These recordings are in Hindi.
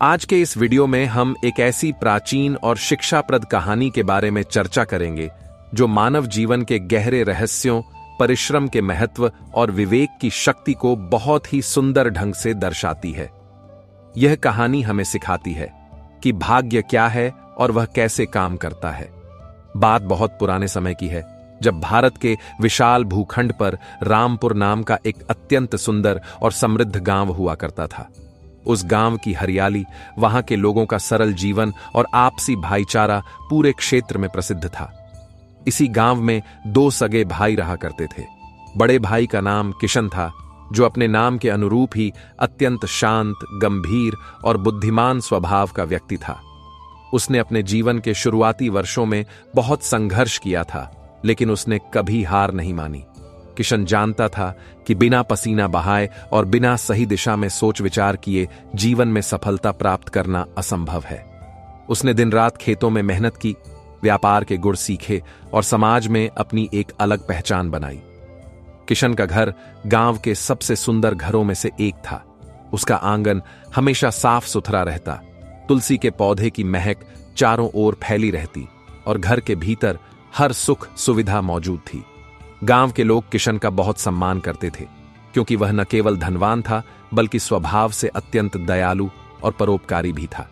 आज के इस वीडियो में हम एक ऐसी प्राचीन और शिक्षाप्रद कहानी के बारे में चर्चा करेंगे जो मानव जीवन के गहरे रहस्यों, परिश्रम के महत्व और विवेक की शक्ति को बहुत ही सुंदर ढंग से दर्शाती है। यह कहानी हमें सिखाती है कि भाग्य क्या है और वह कैसे काम करता है। बात बहुत पुराने समय की है, जब भारत के विशाल भूखंड पर रामपुर नाम का एक अत्यंत सुंदर और समृद्ध गांव हुआ करता था। उस गांव की हरियाली, वहां के लोगों का सरल जीवन और आपसी भाईचारा पूरे क्षेत्र में प्रसिद्ध था। इसी गांव में दो सगे भाई रहा करते थे। बड़े भाई का नाम किशन था, जो अपने नाम के अनुरूप ही अत्यंत शांत, गंभीर और बुद्धिमान स्वभाव का व्यक्ति था। उसने अपने जीवन के शुरुआती वर्षों में बहुत संघर्ष किया था, लेकिन उसने कभी हार नहीं मानी। किशन जानता था कि बिना पसीना बहाए और बिना सही दिशा में सोच विचार किए जीवन में सफलता प्राप्त करना असंभव है। उसने दिन रात खेतों में मेहनत की, व्यापार के गुर सीखे और समाज में अपनी एक अलग पहचान बनाई। किशन का घर गांव के सबसे सुंदर घरों में से एक था। उसका आंगन हमेशा साफ सुथरा रहता, तुलसी के पौधे की महक चारों ओर फैली रहती और घर के भीतर हर सुख सुविधा मौजूद थी। गांव के लोग किशन का बहुत सम्मान करते थे, क्योंकि वह न केवल धनवान था बल्कि स्वभाव से अत्यंत दयालु और परोपकारी भी था।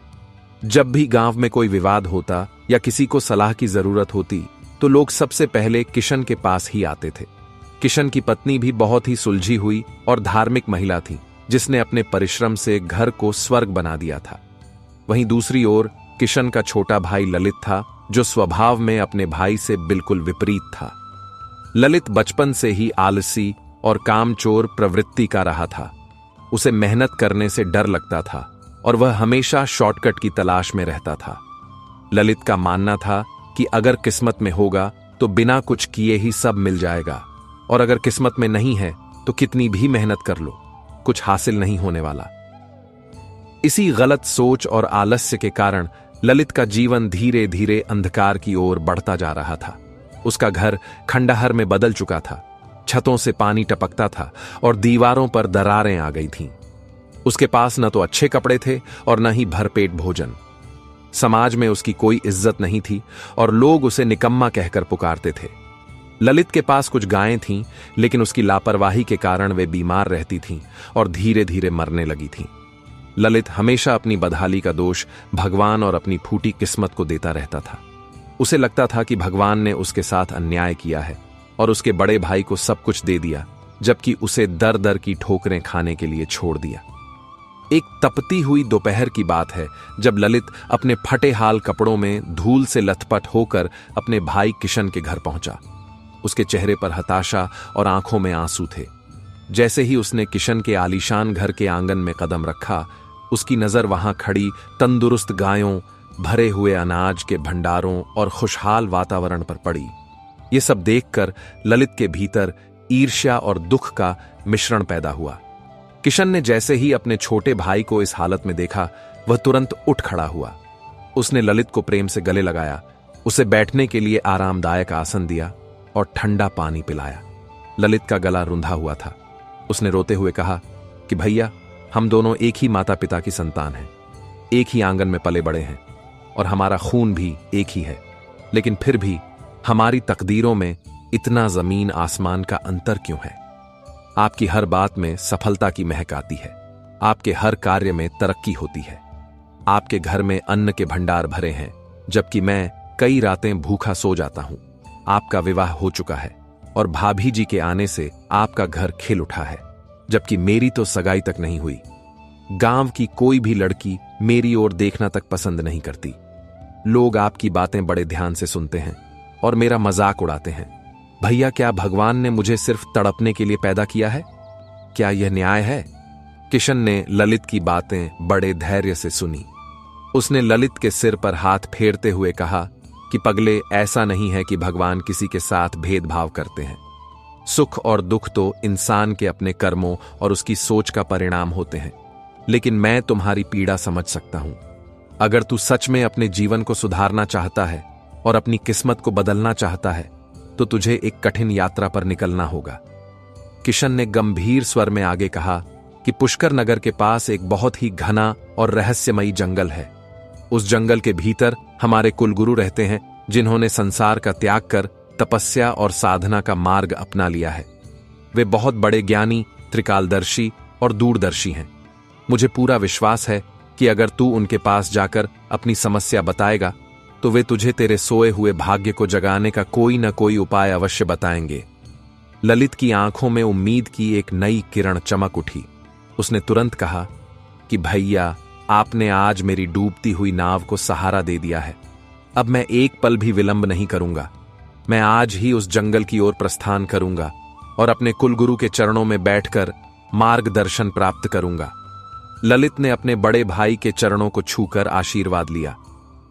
जब भी गांव में कोई विवाद होता या किसी को सलाह की जरूरत होती तो लोग सबसे पहले किशन के पास ही आते थे। किशन की पत्नी भी बहुत ही सुलझी हुई और धार्मिक महिला थी, जिसने अपने परिश्रम से घर को स्वर्ग बना दिया था। वहीं दूसरी ओर किशन का छोटा भाई ललित था, जो स्वभाव में अपने भाई से बिल्कुल विपरीत था। ललित बचपन से ही आलसी और कामचोर प्रवृत्ति का रहा था। उसे मेहनत करने से डर लगता था और वह हमेशा शॉर्टकट की तलाश में रहता था। ललित का मानना था कि अगर किस्मत में होगा तो बिना कुछ किए ही सब मिल जाएगा, और अगर किस्मत में नहीं है तो कितनी भी मेहनत कर लो, कुछ हासिल नहीं होने वाला। इसी गलत सोच और आलस्य के कारण ललित का जीवन धीरे धीरे अंधकार की ओर बढ़ता जा रहा था। उसका घर खंडहर में बदल चुका था, छतों से पानी टपकता था और दीवारों पर दरारें आ गई थीं। उसके पास न तो अच्छे कपड़े थे और न ही भरपेट भोजन। समाज में उसकी कोई इज्जत नहीं थी और लोग उसे निकम्मा कहकर पुकारते थे। ललित के पास कुछ गायें थीं, लेकिन उसकी लापरवाही के कारण वे बीमार रहती थीं और धीरे धीरे मरने लगी थीं। ललित हमेशा अपनी बदहाली का दोष भगवान और अपनी फूटी किस्मत को देता रहता था। उसे लगता था कि भगवान ने उसके साथ अन्याय किया है और उसके बड़े भाई को सब कुछ दे दिया, जबकि उसे दर दर की ठोकरें खाने के लिए छोड़ दिया। एक तपती हुई दोपहर की बात है, जब ललित अपने फटे हाल कपड़ों में धूल से लथपथ होकर अपने भाई किशन के घर पहुंचा। उसके चेहरे पर हताशा और आंखों में आंसू थे। जैसे ही उसने किशन के आलीशान घर के आंगन में कदम रखा, उसकी नजर वहां खड़ी तंदुरुस्त गायों, भरे हुए अनाज के भंडारों और खुशहाल वातावरण पर पड़ी। ये सब देखकर ललित के भीतर ईर्ष्या और दुख का मिश्रण पैदा हुआ। किशन ने जैसे ही अपने छोटे भाई को इस हालत में देखा, वह तुरंत उठ खड़ा हुआ। उसने ललित को प्रेम से गले लगाया, उसे बैठने के लिए आरामदायक आसन दिया और ठंडा पानी पिलाया। ललित का गला रुंधा हुआ था। उसने रोते हुए कहा कि भैया, हम दोनों एक ही माता पिता की संतान हैं, एक ही आंगन में पले बड़े हैं और हमारा खून भी एक ही है, लेकिन फिर भी हमारी तकदीरों में इतना जमीन आसमान का अंतर क्यों है? आपकी हर बात में सफलता की महक आती है, आपके हर कार्य में तरक्की होती है, आपके घर में अन्न के भंडार भरे हैं, जबकि मैं कई रातें भूखा सो जाता हूं। आपका विवाह हो चुका है और भाभी जी के आने से आपका घर खिल उठा है, जबकि मेरी तो सगाई तक नहीं हुई। गांव की कोई भी लड़की मेरी ओर देखना तक पसंद नहीं करती। लोग आपकी बातें बड़े ध्यान से सुनते हैं और मेरा मजाक उड़ाते हैं। भैया, क्या भगवान ने मुझे सिर्फ तड़पने के लिए पैदा किया है? क्या यह न्याय है? किशन ने ललित की बातें बड़े धैर्य से सुनी। उसने ललित के सिर पर हाथ फेरते हुए कहा कि पगले, ऐसा नहीं है कि भगवान किसी के साथ भेदभाव करते हैं। सुख और दुख तो इंसान के अपने कर्मों और उसकी सोच का परिणाम होते हैं, लेकिन मैं तुम्हारी पीड़ा समझ सकता हूं। अगर तू सच में अपने जीवन को सुधारना चाहता है और अपनी किस्मत को बदलना चाहता है, तो तुझे एक कठिन यात्रा पर निकलना होगा। किशन ने गंभीर स्वर में आगे कहा कि पुष्कर नगर के पास एक बहुत ही घना और रहस्यमयी जंगल है। उस जंगल के भीतर हमारे कुलगुरु रहते हैं, जिन्होंने संसार का त्याग कर तपस्या और साधना का मार्ग अपना लिया है। वे बहुत बड़े ज्ञानी, त्रिकालदर्शी और दूरदर्शी हैं। मुझे पूरा विश्वास है कि अगर तू उनके पास जाकर अपनी समस्या बताएगा तो वे तुझे तेरे सोए हुए भाग्य को जगाने का कोई न कोई उपाय अवश्य बताएंगे। ललित की आंखों में उम्मीद की एक नई किरण चमक उठी। उसने तुरंत कहा कि भैया, आपने आज मेरी डूबती हुई नाव को सहारा दे दिया है। अब मैं एक पल भी विलंब नहीं करूंगा। मैं आज ही उस जंगल की ओर प्रस्थान करूंगा और अपने कुलगुरु के चरणों में बैठकर मार्गदर्शन प्राप्त करूंगा। ललित ने अपने बड़े भाई के चरणों को छूकर आशीर्वाद लिया।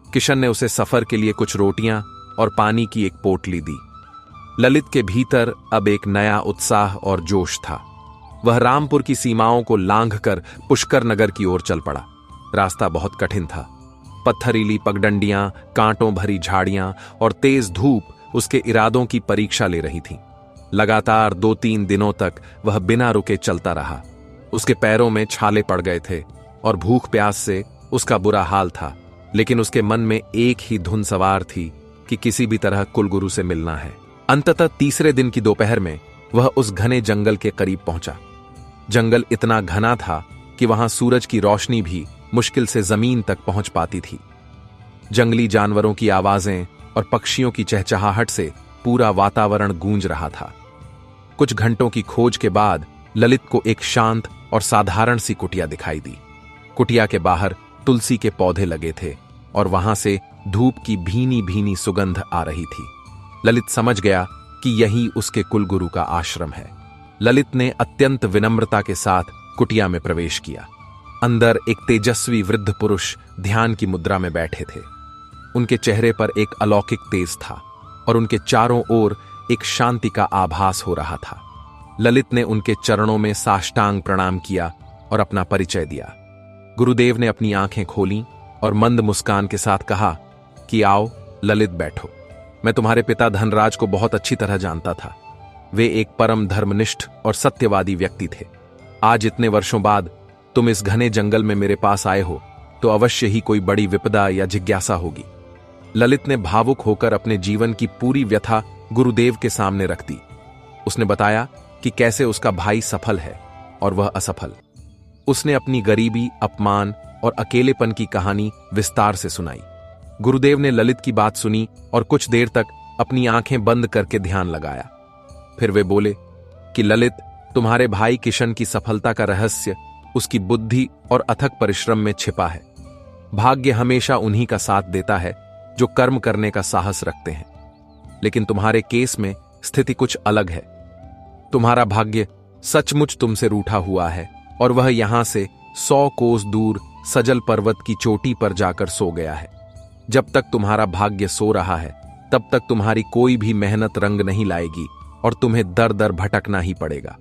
किशन ने उसे सफर के लिए कुछ रोटियां और पानी की एक पोटली दी। ललित के भीतर अब एक नया उत्साह और जोश था। वह रामपुर की सीमाओं को लांघकर पुष्कर नगर की ओर चल पड़ा। रास्ता बहुत कठिन था। पत्थरीली पगडंडियां, कांटों भरी झाड़ियां और तेज धूप उसके इरादों की परीक्षा ले रही थीं। लगातार 2-3 दिनों तक वह बिना रुके चलता रहा। उसके पैरों में छाले पड़ गए थे और भूख प्यास से उसका बुरा हाल था, लेकिन उसके मन में एक ही धुन सवार थी कि किसी भी तरह कुलगुरु से मिलना है। अंततः तीसरे दिन की दोपहर में वह उस घने जंगल के करीब पहुंचा। जंगल इतना घना था कि वहां सूरज की रोशनी भी मुश्किल से जमीन तक पहुंच पाती थी। जंगली जानवरों की आवाजें और पक्षियों की चहचहाहट से पूरा वातावरण गूंज रहा था। कुछ घंटों की खोज के बाद ललित को एक शांत और साधारण सी कुटिया दिखाई दी। कुटिया के बाहर तुलसी के पौधे लगे थे और वहां से धूप की भीनी भीनी सुगंध आ रही थी। ललित समझ गया कि यही उसके कुलगुरु का आश्रम है। ललित ने अत्यंत विनम्रता के साथ कुटिया में प्रवेश किया। अंदर एक तेजस्वी वृद्ध पुरुष ध्यान की मुद्रा में बैठे थे। उनके चेहरे पर एक अलौकिक तेज था और उनके चारों ओर एक शांति का आभास हो रहा था। ललित ने उनके चरणों में साष्टांग प्रणाम किया और अपना परिचय दिया। गुरुदेव ने अपनी आंखें खोलीं और मंद मुस्कान के साथ कहा कि आओ ललित, बैठो। मैं तुम्हारे पिता धनराज को बहुत अच्छी तरह जानता था। वे एक परम धर्मनिष्ठ और सत्यवादी व्यक्ति थे। आज इतने वर्षों बाद तुम इस घने जंगल में मेरे पास आए हो तो अवश्य ही कोई बड़ी विपदा या जिज्ञासा होगी। ललित ने भावुक होकर अपने जीवन की पूरी व्यथा गुरुदेव के सामने रख दी। उसने बताया कि कैसे उसका भाई सफल है और वह असफल। उसने अपनी गरीबी, अपमान और अकेलेपन की कहानी विस्तार से सुनाई। गुरुदेव ने ललित की बात सुनी और कुछ देर तक अपनी आंखें बंद करके ध्यान लगाया। फिर वे बोले कि ललित, तुम्हारे भाई किशन की सफलता का रहस्य उसकी बुद्धि और अथक परिश्रम में छिपा है। भाग्य हमेशा उन्हीं का साथ देता है जो कर्म करने का साहस रखते हैं, लेकिन तुम्हारे केस में स्थिति कुछ अलग है। तुम्हारा भाग्य सचमुच तुमसे रूठा हुआ है और वह यहां से 100 कोस दूर सजल पर्वत की चोटी पर जाकर सो गया है। जब तक तुम्हारा भाग्य सो रहा है तब तक तुम्हारी कोई भी मेहनत रंग नहीं लाएगी और तुम्हें दर दर भटकना ही पड़ेगा।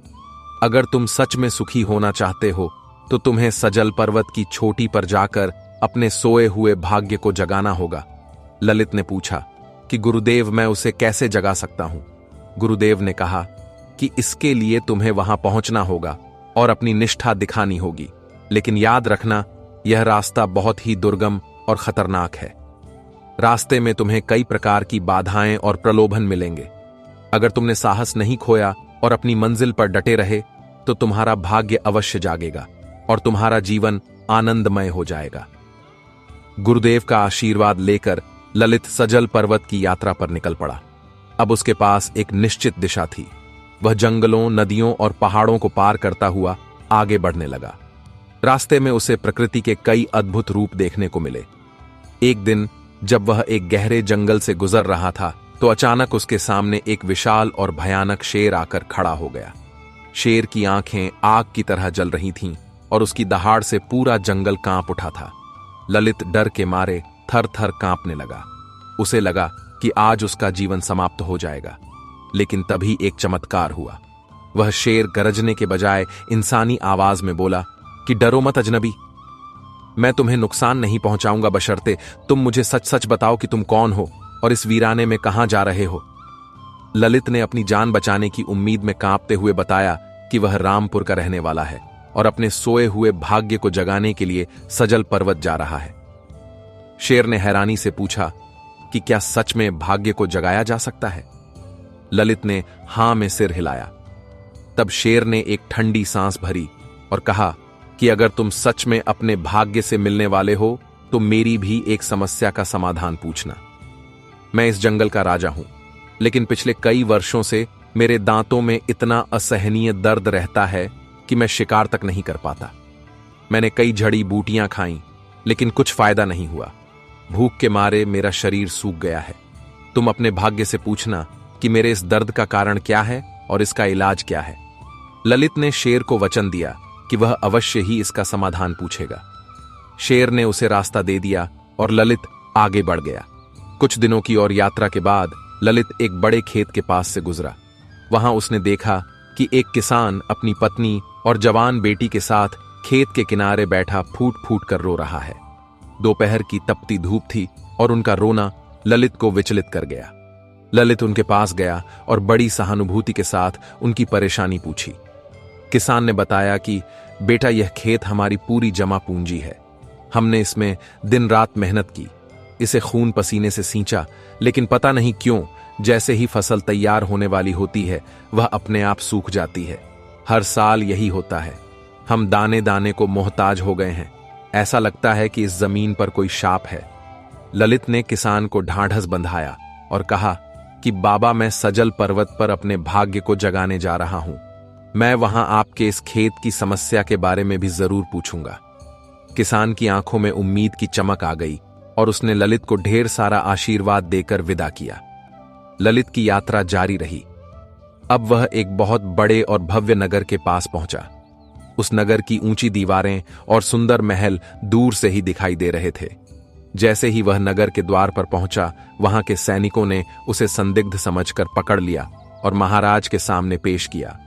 अगर तुम सच में सुखी होना चाहते हो तो तुम्हें सजल पर्वत की चोटी पर जाकर अपने सोए हुए भाग्य को जगाना होगा। ललित ने पूछा कि गुरुदेव, मैं उसे कैसे जगा सकता हूं? गुरुदेव ने कहा कि इसके लिए तुम्हें वहां पहुंचना होगा और अपनी निष्ठा दिखानी होगी, लेकिन याद रखना यह रास्ता बहुत ही दुर्गम और खतरनाक है। रास्ते में तुम्हें कई प्रकार की बाधाएं और प्रलोभन मिलेंगे। अगर तुमने साहस नहीं खोया और अपनी मंजिल पर डटे रहे तो तुम्हारा भाग्य अवश्य जागेगा और तुम्हारा जीवन आनंदमय हो जाएगा। गुरुदेव का आशीर्वाद लेकर ललित सजल पर्वत की यात्रा पर निकल पड़ा। अब उसके पास एक निश्चित दिशा थी। वह जंगलों, नदियों और पहाड़ों को पार करता हुआ आगे बढ़ने लगा। रास्ते में उसे प्रकृति के कई अद्भुत रूप देखने को मिले। एक दिन जब वह एक गहरे जंगल से गुजर रहा था तो अचानक उसके सामने एक विशाल और भयानक शेर आकर खड़ा हो गया। शेर की आंखें आग की तरह जल रही थीं और उसकी दहाड़ से पूरा जंगल कांप उठा था। ललित डर के मारे थर थर कांपने लगा। उसे लगा कि आज उसका जीवन समाप्त हो जाएगा, लेकिन तभी एक चमत्कार हुआ। वह शेर गरजने के बजाय इंसानी आवाज में बोला कि डरो मत अजनबी, मैं तुम्हें नुकसान नहीं पहुंचाऊंगा, बशर्ते तुम मुझे सच सच बताओ कि तुम कौन हो और इस वीराने में कहां जा रहे हो। ललित ने अपनी जान बचाने की उम्मीद में कांपते हुए बताया कि वह रामपुर का रहने वाला है और अपने सोए हुए भाग्य को जगाने के लिए सजल पर्वत जा रहा है। शेर ने हैरानी से पूछा कि क्या सच में भाग्य को जगाया जा सकता है? ललित ने हां में सिर हिलाया। तब शेर ने एक ठंडी सांस भरी और कहा कि अगर तुम सच में अपने भाग्य से मिलने वाले हो तो मेरी भी एक समस्या का समाधान पूछना। मैं इस जंगल का राजा हूं, लेकिन पिछले कई वर्षों से मेरे दांतों में इतना असहनीय दर्द रहता है कि मैं शिकार तक नहीं कर पाता। मैंने कई जड़ी बूटियां खाई, लेकिन कुछ फायदा नहीं हुआ। भूख के मारे मेरा शरीर सूख गया है। तुम अपने भाग्य से पूछना कि मेरे इस दर्द का कारण क्या है और इसका इलाज क्या है। ललित ने शेर को वचन दिया कि वह अवश्य ही इसका समाधान पूछेगा। शेर ने उसे रास्ता दे दिया और ललित आगे बढ़ गया। कुछ दिनों की और यात्रा के बाद ललित एक बड़े खेत के पास से गुजरा। वहां उसने देखा कि एक किसान अपनी पत्नी और जवान बेटी के साथ खेत के किनारे बैठा फूट फूट कर रो रहा है। दोपहर की तपती धूप थी और उनका रोना ललित को विचलित कर गया। ललित उनके पास गया और बड़ी सहानुभूति के साथ उनकी परेशानी पूछी। किसान ने बताया कि बेटा, यह खेत हमारी पूरी जमा पूंजी है। हमने इसमें दिन रात मेहनत की, इसे खून पसीने से सींचा, लेकिन पता नहीं क्यों जैसे ही फसल तैयार होने वाली होती है वह अपने आप सूख जाती है। हर साल यही होता है। हम दाने दाने को मोहताज हो गए हैं। ऐसा लगता है कि इस जमीन पर कोई शाप है। ललित ने किसान को ढांढस बंधाया और कहा कि बाबा, मैं सजल पर्वत पर अपने भाग्य को जगाने जा रहा हूं। मैं वहां आपके इस खेत की समस्या के बारे में भी जरूर पूछूंगा। किसान की आंखों में उम्मीद की चमक आ गई और उसने ललित को ढेर सारा आशीर्वाद देकर विदा किया। ललित की यात्रा जारी रही। अब वह एक बहुत बड़े और भव्य नगर के पास पहुंचा। उस नगर की ऊंची दीवारें और सुंदर महल दूर से ही दिखाई दे रहे थे। जैसे ही वह नगर के द्वार पर पहुंचा, वहां के सैनिकों ने उसे संदिग्ध समझकर पकड़ लिया और महाराज के सामने पेश किया।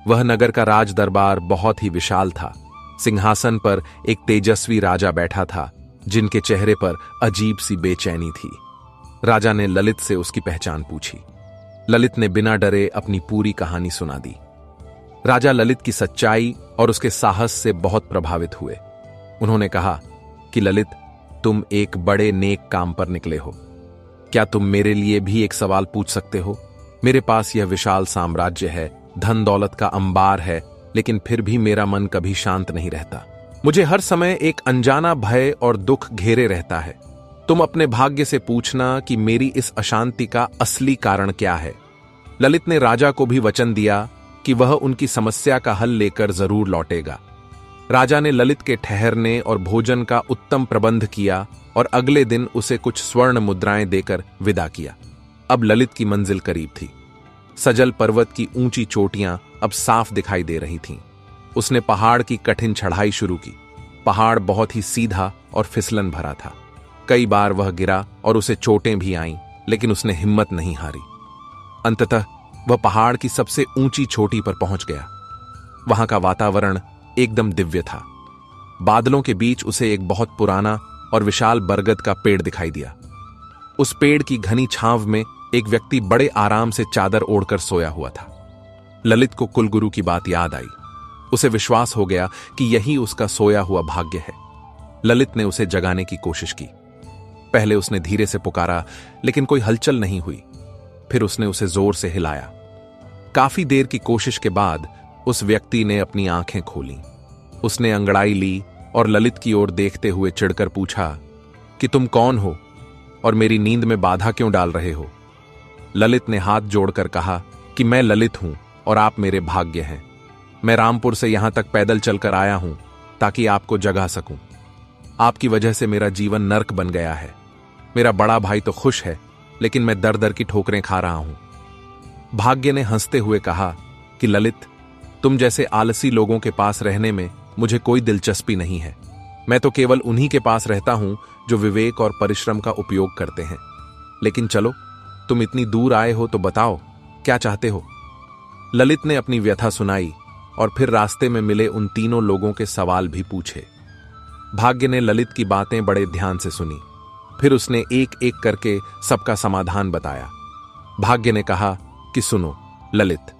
वह नगर का राज दरबार बहुत ही विशाल था। सिंहासन पर एक तेजस्वी राजा बैठा था, जिनके चेहरे पर अजीब सी बेचैनी थी। राजा ने ललित से उसकी पहचान पूछी। ललित ने बिना डरे अपनी पूरी कहानी सुना दी। राजा ललित की सच्चाई और उसके साहस से बहुत प्रभावित हुए। उन्होंने कहा कि ललित, तुम एक बड़े नेक काम पर निकले हो। क्या तुम मेरे लिए भी एक सवाल पूछ सकते हो? मेरे पास यह विशाल साम्राज्य है, धन दौलत का अंबार है, लेकिन फिर भी मेरा मन कभी शांत नहीं रहता। मुझे हर समय एक अनजाना भय और दुख घेरे रहता है। तुम अपने भाग्य से पूछना कि मेरी इस अशांति का असली कारण क्या है। ललित ने राजा को भी वचन दिया कि वह उनकी समस्या का हल लेकर जरूर लौटेगा। राजा ने ललित के ठहरने और भोजन का उत्तम प्रबंध किया और अगले दिन उसे कुछ स्वर्ण मुद्राएं देकर विदा किया। अब ललित की मंजिल करीब थी। सजल पर्वत की ऊंची चोटियां अब साफ दिखाई दे रही थीं। उसने पहाड़ की कठिन चढ़ाई शुरू की। पहाड़ बहुत ही सीधा और फिसलन भरा था। कई बार वह गिरा और उसे चोटें भी आईं, लेकिन उसने हिम्मत नहीं हारी। अंततः वह पहाड़ की सबसे ऊंची चोटी पर पहुंच गया। वहां का वातावरण एकदम दिव्य था। बादलों के बीच उसे एक बहुत पुराना और विशाल बरगद का पेड़ दिखाई दिया। उस पेड़ की घनी छांव में एक व्यक्ति बड़े आराम से चादर ओढ़कर सोया हुआ था। ललित को कुलगुरु की बात याद आई। उसे विश्वास हो गया कि यही उसका सोया हुआ भाग्य है। ललित ने उसे जगाने की कोशिश की। पहले उसने धीरे से पुकारा, लेकिन कोई हलचल नहीं हुई। फिर उसने उसे जोर से हिलाया। काफी देर की कोशिश के बाद उस व्यक्ति ने अपनी आंखें खोलीं। उसने अंगड़ाई ली और ललित की ओर देखते हुए चिढ़कर पूछा कि तुम कौन हो और मेरी नींद में बाधा क्यों डाल रहे हो? ललित ने हाथ जोड़कर कहा कि मैं ललित हूं और आप मेरे भाग्य हैं। मैं रामपुर से यहां तक पैदल चलकर आया हूं ताकि आपको जगा सकूं। आपकी वजह से मेरा जीवन नर्क बन गया है। मेरा बड़ा भाई तो खुश है, लेकिन मैं दर दर की ठोकरें खा रहा हूं। भाग्य ने हंसते हुए कहा कि ललित, तुम जैसे आलसी लोगों के पास रहने में मुझे कोई दिलचस्पी नहीं है। मैं तो केवल उन्हीं के पास रहता हूं जो विवेक और परिश्रम का उपयोग करते हैं। लेकिन चलो, तुम इतनी दूर आए हो तो बताओ, क्या चाहते हो? ललित ने अपनी व्यथा सुनाई और फिर रास्ते में मिले उन तीनों लोगों के सवाल भी पूछे। भाग्य ने ललित की बातें बड़े ध्यान से सुनी। फिर उसने एक एक करके सबका समाधान बताया। भाग्य ने कहा कि सुनो ललित,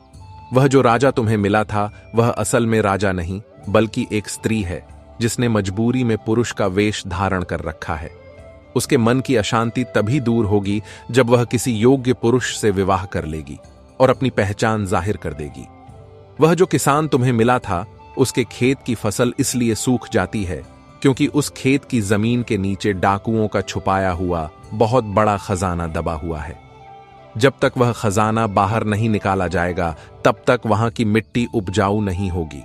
वह जो राजा तुम्हें मिला था वह असल में राजा नहीं, बल्कि एक स्त्री है जिसने मजबूरी में पुरुष का वेश धारण कर रखा है। उसके मन की अशांति तभी दूर होगी जब वह किसी योग्य पुरुष से विवाह कर लेगी और अपनी पहचान जाहिर कर देगी। वह जो किसान तुम्हें मिला था, उसके खेत की फसल इसलिए सूख जाती है क्योंकि उस खेत की जमीन के नीचे डाकुओं का छुपाया हुआ बहुत बड़ा खजाना दबा हुआ है। जब तक वह खजाना बाहर नहीं निकाला जाएगा, तब तक वहां की मिट्टी उपजाऊ नहीं होगी।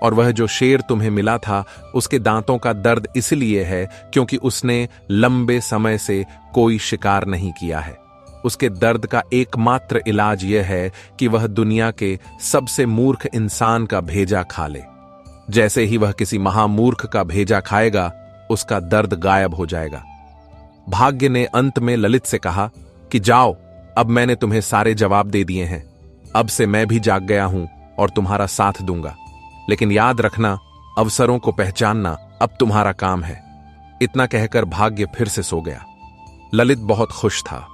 और वह जो शेर तुम्हें मिला था, उसके दांतों का दर्द इसलिए है क्योंकि उसने लंबे समय से कोई शिकार नहीं किया है। उसके दर्द का एकमात्र इलाज यह है कि वह दुनिया के सबसे मूर्ख इंसान का भेजा खा ले। जैसे ही वह किसी महामूर्ख का भेजा खाएगा, उसका दर्द गायब हो जाएगा। भाग्य ने अंत में ललित से कहा कि जाओ, अब मैंने तुम्हें सारे जवाब दे दिए हैं। अब से मैं भी जाग गया हूं और तुम्हारा साथ दूंगा। लेकिन याद रखना, अवसरों को पहचानना अब तुम्हारा काम है। इतना कहकर भाग्य फिर से सो गया। ललित बहुत खुश था।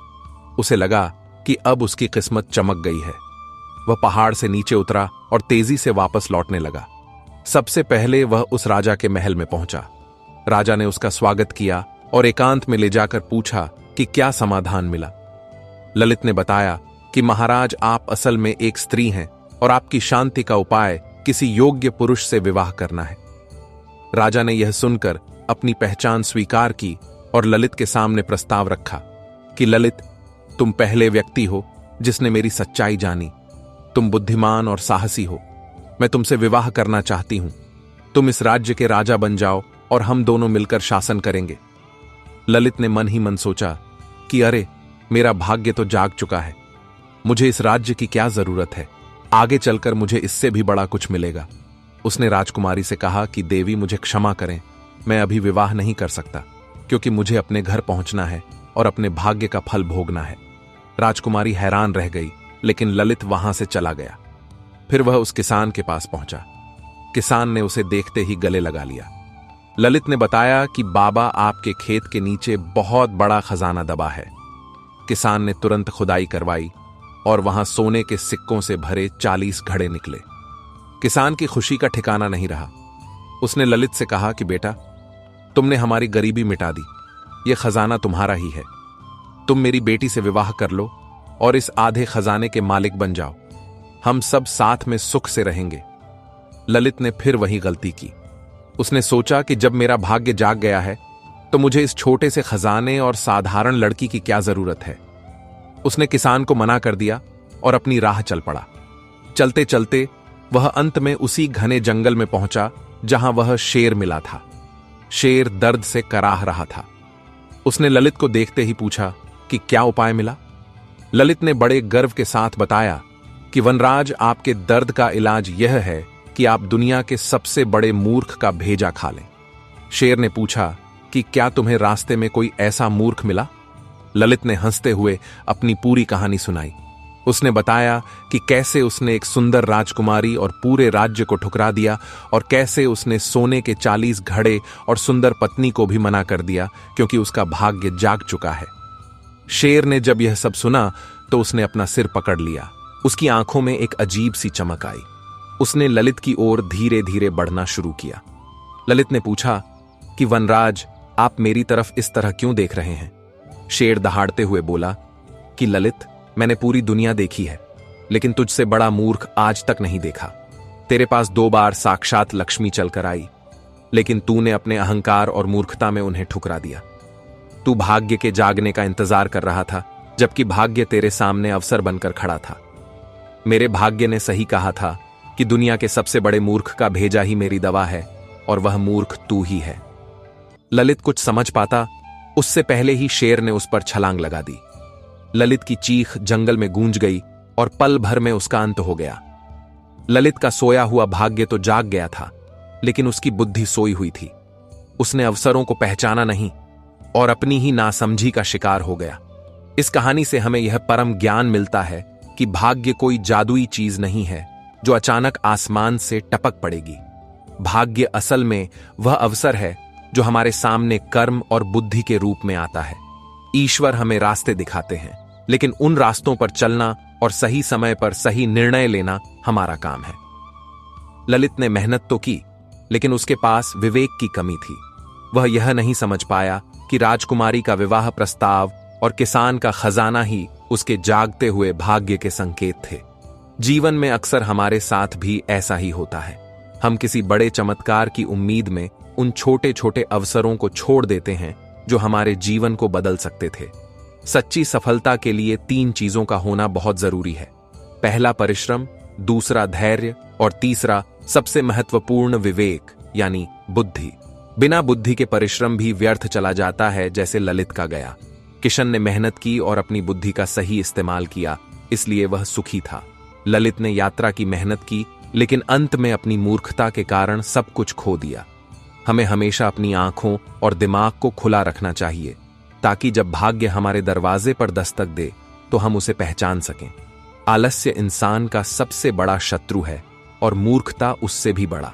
उसे लगा कि अब उसकी किस्मत चमक गई है। वह पहाड़ से नीचे उतरा और तेजी से वापस लौटने लगा। सबसे पहले वह उस राजा के महल में पहुंचा। राजा ने उसका स्वागत किया और एकांत में ले जाकर पूछा कि क्या समाधान मिला। ललित ने बताया कि महाराज, आप असल में एक स्त्री हैं और आपकी शांति का उपाय किसी योग्य पुरुष से विवाह करना है। राजा ने यह सुनकर अपनी पहचान स्वीकार की और ललित के सामने प्रस्ताव रखा कि ललित, तुम पहले व्यक्ति हो जिसने मेरी सच्चाई जानी। तुम बुद्धिमान और साहसी हो। मैं तुमसे विवाह करना चाहती हूं। तुम इस राज्य के राजा बन जाओ और हम दोनों मिलकर शासन करेंगे। ललित ने मन ही मन सोचा कि अरे, मेरा भाग्य तो जाग चुका है। मुझे इस राज्य की क्या जरूरत है? आगे चलकर मुझे इससे भी बड़ा कुछ मिलेगा। उसने राजकुमारी से कहा कि देवी, मुझे क्षमा करें, मैं अभी विवाह नहीं कर सकता क्योंकि मुझे अपने घर पहुंचना है और अपने भाग्य का फल भोगना है। राजकुमारी हैरान रह गई, लेकिन ललित वहां से चला गया। फिर वह उस किसान के पास पहुंचा। किसान ने उसे देखते ही गले लगा लिया। ललित ने बताया कि बाबा, आपके खेत के नीचे बहुत बड़ा खजाना दबा है। किसान ने तुरंत खुदाई करवाई और वहां सोने के सिक्कों से भरे 40 घड़े निकले। किसान की खुशी का ठिकाना नहीं रहा। उसने ललित से कहा कि बेटा, तुमने हमारी गरीबी मिटा दी। यह खजाना तुम्हारा ही है। तुम मेरी बेटी से विवाह कर लो और इस आधे खजाने के मालिक बन जाओ। हम सब साथ में सुख से रहेंगे। ललित ने फिर वही गलती की। उसने सोचा कि जब मेरा भाग्य जाग गया है तो मुझे इस छोटे से खजाने और साधारण लड़की की क्या जरूरत है। उसने किसान को मना कर दिया और अपनी राह चल पड़ा। चलते चलते वह अंत में उसी घने जंगल में पहुंचा जहां वह शेर मिला था। शेर दर्द से कराह रहा था। उसने ललित को देखते ही पूछा कि क्या उपाय मिला। ललित ने बड़े गर्व के साथ बताया कि वनराज, आपके दर्द का इलाज यह है कि आप दुनिया के सबसे बड़े मूर्ख का भेजा खा लें। शेर ने पूछा कि क्या तुम्हें रास्ते में कोई ऐसा मूर्ख मिला? ललित ने हंसते हुए अपनी पूरी कहानी सुनाई। उसने बताया कि कैसे उसने एक सुंदर राजकुमारी और पूरे राज्य को ठुकरा दिया और कैसे उसने सोने के 40 घड़े और सुंदर पत्नी को भी मना कर दिया क्योंकि उसका भाग्य जाग चुका है। शेर ने जब यह सब सुना तो उसने अपना सिर पकड़ लिया। उसकी आंखों में एक अजीब सी चमक आई। उसने ललित की ओर धीरे धीरे बढ़ना शुरू किया। ललित ने पूछा कि वनराज, आप मेरी तरफ इस तरह क्यों देख रहे हैं? शेर दहाड़ते हुए बोला कि ललित, मैंने पूरी दुनिया देखी है, लेकिन तुझसे बड़ा मूर्ख आज तक नहीं देखा। तेरे पास 2 बार साक्षात लक्ष्मी चलकर आई, लेकिन तूने अपने अहंकार और मूर्खता में उन्हें ठुकरा दिया। तू भाग्य के जागने का इंतजार कर रहा था, जबकि भाग्य तेरे सामने अवसर बनकर खड़ा था। मेरे भाग्य ने सही कहा था कि दुनिया के सबसे बड़े मूर्ख का भेजा ही मेरी दवा है और वह मूर्ख तू ही है। ललित कुछ समझ पाता उससे पहले ही शेर ने उस पर छलांग लगा दी। ललित की चीख जंगल में गूंज गई और पल भर में उसका अंत हो गया। ललित का सोया हुआ भाग्य तो जाग गया था, लेकिन उसकी बुद्धि सोई हुई थी। उसने अवसरों को पहचाना नहीं और अपनी ही नासमझी का शिकार हो गया। इस कहानी से हमें यह परम ज्ञान मिलता है कि भाग्य कोई जादुई चीज नहीं है जो अचानक आसमान से टपक पड़ेगी। भाग्य असल में वह अवसर है जो हमारे सामने कर्म और बुद्धि के रूप में आता है। ईश्वर हमें रास्ते दिखाते हैं, लेकिन उन रास्तों पर चलना और सही समय पर सही निर्णय लेना हमारा काम है। ललित ने मेहनत तो की, लेकिन उसके पास विवेक की कमी थी। वह यह नहीं समझ पाया कि राजकुमारी का विवाह प्रस्ताव और किसान का खजाना ही उसके जागते हुए भाग्य के संकेत थे। जीवन में अक्सर हमारे साथ भी ऐसा ही होता है। हम किसी बड़े चमत्कार की उम्मीद में उन छोटे छोटे अवसरों को छोड़ देते हैं जो हमारे जीवन को बदल सकते थे। सच्ची सफलता के लिए 3 चीजों का होना बहुत जरूरी है। पहला परिश्रम, दूसरा धैर्य और तीसरा सबसे महत्वपूर्ण विवेक यानी बुद्धि। बिना बुद्धि के परिश्रम भी व्यर्थ चला जाता है, जैसे ललित का गया। किशन ने मेहनत की और अपनी बुद्धि का सही इस्तेमाल किया, इसलिए वह सुखी था। ललित ने यात्रा की मेहनत की, लेकिन अंत में अपनी मूर्खता के कारण सब कुछ खो दिया। हमें हमेशा अपनी आंखों और दिमाग को खुला रखना चाहिए, ताकि जब भाग्य हमारे दरवाजे पर दस्तक दे तो हम उसे पहचान सकें। आलस्य इंसान का सबसे बड़ा शत्रु है और मूर्खता उससे भी बड़ा।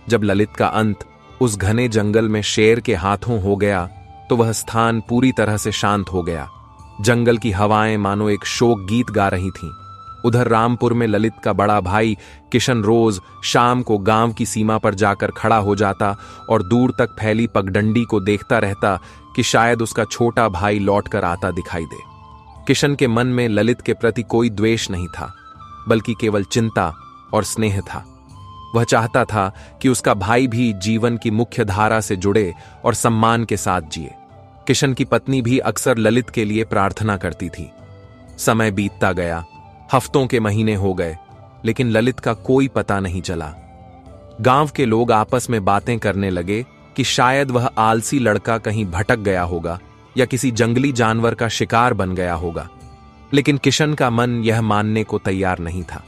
जब ललित का अंत उस घने जंगल में शेर के हाथों हो गया तो वह स्थान पूरी तरह से शांत हो गया। जंगल की हवाएं मानो एक शोक गीत गा रही थीं। उधर रामपुर में ललित का बड़ा भाई किशन रोज शाम को गांव की सीमा पर जाकर खड़ा हो जाता और दूर तक फैली पगडंडी को देखता रहता कि शायद उसका छोटा भाई लौटकर आता दिखाई दे। किशन के मन में ललित के प्रति कोई द्वेष नहीं था, बल्कि केवल चिंता और स्नेह था। वह चाहता था कि उसका भाई भी जीवन की मुख्य धारा से जुड़े और सम्मान के साथ जिए। किशन की पत्नी भी अक्सर ललित के लिए प्रार्थना करती थी। समय बीतता गया, हफ्तों के महीने हो गए, लेकिन ललित का कोई पता नहीं चला। गांव के लोग आपस में बातें करने लगे कि शायद वह आलसी लड़का कहीं भटक गया होगा या किसी जंगली जानवर का शिकार बन गया होगा। लेकिन किशन का मन यह मानने को तैयार नहीं था।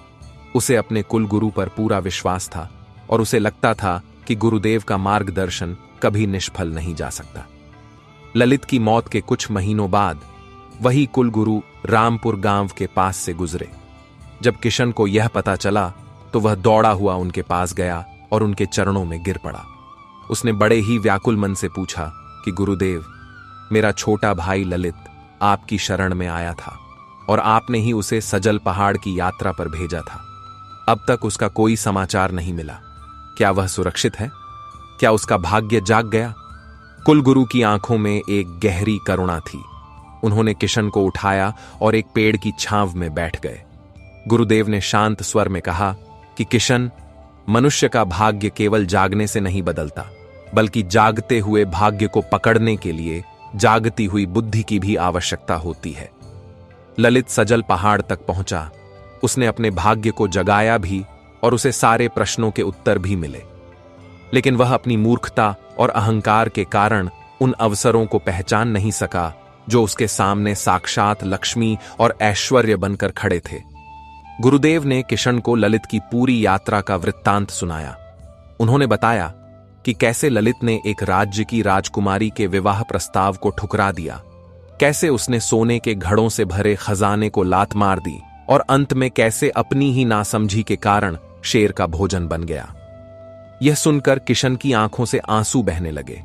उसे अपने कुल गुरु पर पूरा विश्वास था और उसे लगता था कि गुरुदेव का मार्गदर्शन कभी निष्फल नहीं जा सकता। ललित की मौत के कुछ महीनों बाद वही कुल गुरु रामपुर गांव के पास से गुजरे। जब किशन को यह पता चला तो वह दौड़ा हुआ उनके पास गया और उनके चरणों में गिर पड़ा। उसने बड़े ही व्याकुल मन से पूछा कि गुरुदेव, मेरा छोटा भाई ललित आपकी शरण में आया था और आपने ही उसे सजल पहाड़ की यात्रा पर भेजा था। अब तक उसका कोई समाचार नहीं मिला। क्या वह सुरक्षित है? क्या उसका भाग्य जाग गया? कुलगुरु की आंखों में एक गहरी करुणा थी। उन्होंने किशन को उठाया और एक पेड़ की छांव में बैठ गए। गुरुदेव ने शांत स्वर में कहा कि किशन, मनुष्य का भाग्य केवल जागने से नहीं बदलता, बल्कि जागते हुए भाग्य को पकड़ने के लिए जागती हुई बुद्धि की भी आवश्यकता होती है। ललित सजल पहाड़ तक पहुंचा। उसने अपने भाग्य को जगाया भी और उसे सारे प्रश्नों के उत्तर भी मिले, लेकिन वह अपनी मूर्खता और अहंकार के कारण उन अवसरों को पहचान नहीं सका जो उसके सामने साक्षात लक्ष्मी और ऐश्वर्य बनकर खड़े थे। गुरुदेव ने किशन को ललित की पूरी यात्रा का वृत्तांत सुनाया। उन्होंने बताया कि कैसे ललित ने एक राज्य की राजकुमारी के विवाह प्रस्ताव को ठुकरा दिया, कैसे उसने सोने के घड़ों से भरे खजाने को लात मार दी और अंत में कैसे अपनी ही नासमझी के कारण शेर का भोजन बन गया। यह सुनकर किशन की आंखों से आंसू बहने लगे।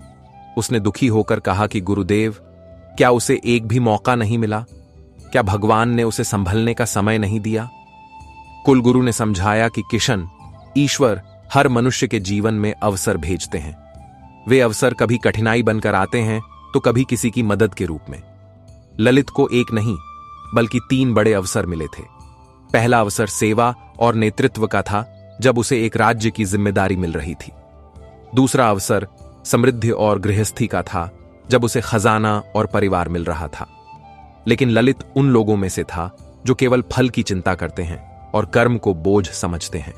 उसने दुखी होकर कहा कि गुरुदेव, क्या उसे एक भी मौका नहीं मिला? क्या भगवान ने उसे संभलने का समय नहीं दिया? कुलगुरु ने समझाया कि किशन, ईश्वर हर मनुष्य के जीवन में अवसर भेजते हैं। वे अवसर कभी कठिनाई बनकर आते हैं तो कभी किसी की मदद के रूप में। ललित को एक नहीं बल्कि 3 बड़े अवसर मिले थे। पहला अवसर सेवा और नेतृत्व का था, जब उसे एक राज्य की जिम्मेदारी मिल रही थी। दूसरा अवसर समृद्धि और गृहस्थी का था, जब उसे खजाना और परिवार मिल रहा था। लेकिन ललित उन लोगों में से था जो केवल फल की चिंता करते हैं और कर्म को बोझ समझते हैं।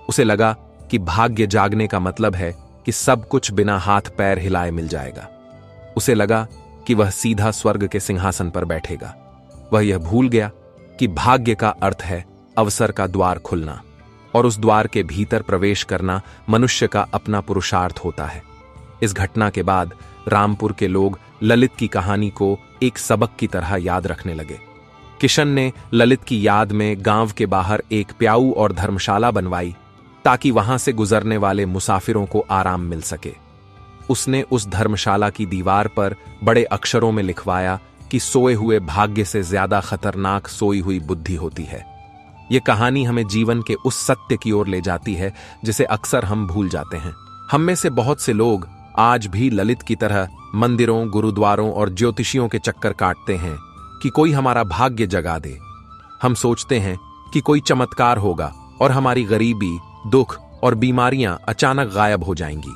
उसे लगा कि भाग्य जागने का मतलब है कि सब कुछ बिना हाथ पैर हिलाए मिल जाएगा। उसे लगा कि वह सीधा स्वर्ग के सिंहासन पर बैठेगा। वह यह भूल गया कि भाग्य का अर्थ है अवसर का द्वार खुलना, और उस द्वार के भीतर प्रवेश करना मनुष्य का अपना पुरुषार्थ होता है। इस घटना के बाद रामपुर के लोग ललित की कहानी को एक सबक की तरह याद रखने लगे। किशन ने ललित की याद में गांव के बाहर एक प्याऊ और धर्मशाला बनवाई, ताकि वहां से गुजरने वाले मुसाफिरों को आराम मिल सके। उसने उस धर्मशाला की दीवार पर बड़े अक्षरों में लिखवाया कि सोए हुए भाग्य से ज्यादा खतरनाक सोई हुई बुद्धि होती है। यह कहानी हमें जीवन के उस सत्य की ओर ले जाती है जिसे अक्सर हम भूल जाते हैं। हम में से बहुत से लोग आज भी ललित की तरह मंदिरों, गुरुद्वारों और ज्योतिषियों के चक्कर काटते हैं कि कोई हमारा भाग्य जगा दे। हम सोचते हैं कि कोई चमत्कार होगा और हमारी गरीबी, दुख और बीमारियां अचानक गायब हो जाएंगी।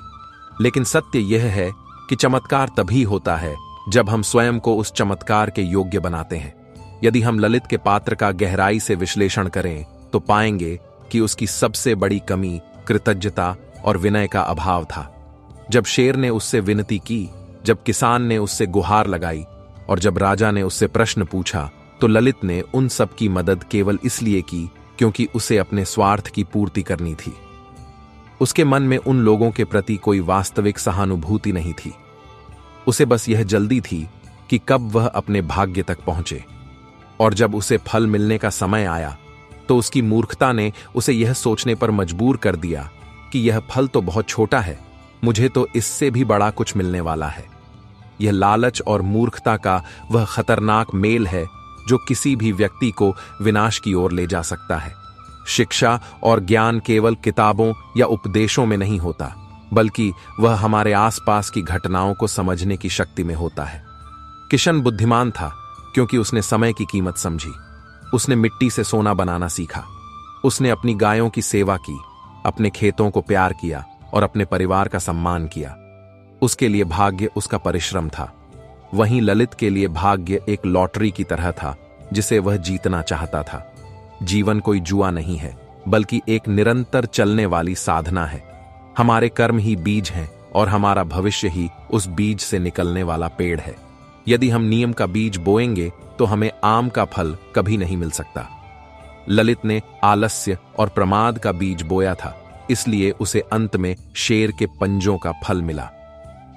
लेकिन सत्य यह है कि चमत्कार तभी होता है जब हम स्वयं को उस चमत्कार के योग्य बनाते हैं। यदि हम ललित के पात्र का गहराई से विश्लेषण करें तो पाएंगे कि उसकी सबसे बड़ी कमी कृतज्ञता और विनय का अभाव था। जब शेर ने उससे विनती की, जब किसान ने उससे गुहार लगाई और जब राजा ने उससे प्रश्न पूछा, तो ललित ने उन सब की मदद केवल इसलिए की क्योंकि उसे अपने स्वार्थ की पूर्ति करनी थी। उसके मन में उन लोगों के प्रति कोई वास्तविक सहानुभूति नहीं थी। उसे बस यह जल्दी थी कि कब वह अपने भाग्य तक पहुंचे। और जब उसे फल मिलने का समय आया तो उसकी मूर्खता ने उसे यह सोचने पर मजबूर कर दिया कि यह फल तो बहुत छोटा है, मुझे तो इससे भी बड़ा कुछ मिलने वाला है। यह लालच और मूर्खता का वह खतरनाक मेल है जो किसी भी व्यक्ति को विनाश की ओर ले जा सकता है। शिक्षा और ज्ञान केवल किताबों या उपदेशों में नहीं होता, बल्कि वह हमारे आसपास की घटनाओं को समझने की शक्ति में होता है। किशन बुद्धिमान था क्योंकि उसने समय की कीमत समझी। उसने मिट्टी से सोना बनाना सीखा। उसने अपनी गायों की सेवा की, अपने खेतों को प्यार किया और अपने परिवार का सम्मान किया। उसके लिए भाग्य उसका परिश्रम था। वहीं ललित के लिए भाग्य एक लॉटरी की तरह था जिसे वह जीतना चाहता था। जीवन कोई जुआ नहीं है, बल्कि एक निरंतर चलने वाली साधना है। हमारे कर्म ही बीज हैं और हमारा भविष्य ही उस बीज से निकलने वाला पेड़ है। यदि हम नियम का बीज बोएंगे तो हमें आम का फल कभी नहीं मिल सकता। ललित ने आलस्य और प्रमाद का बीज बोया था, इसलिए उसे अंत में शेर के पंजों का फल मिला।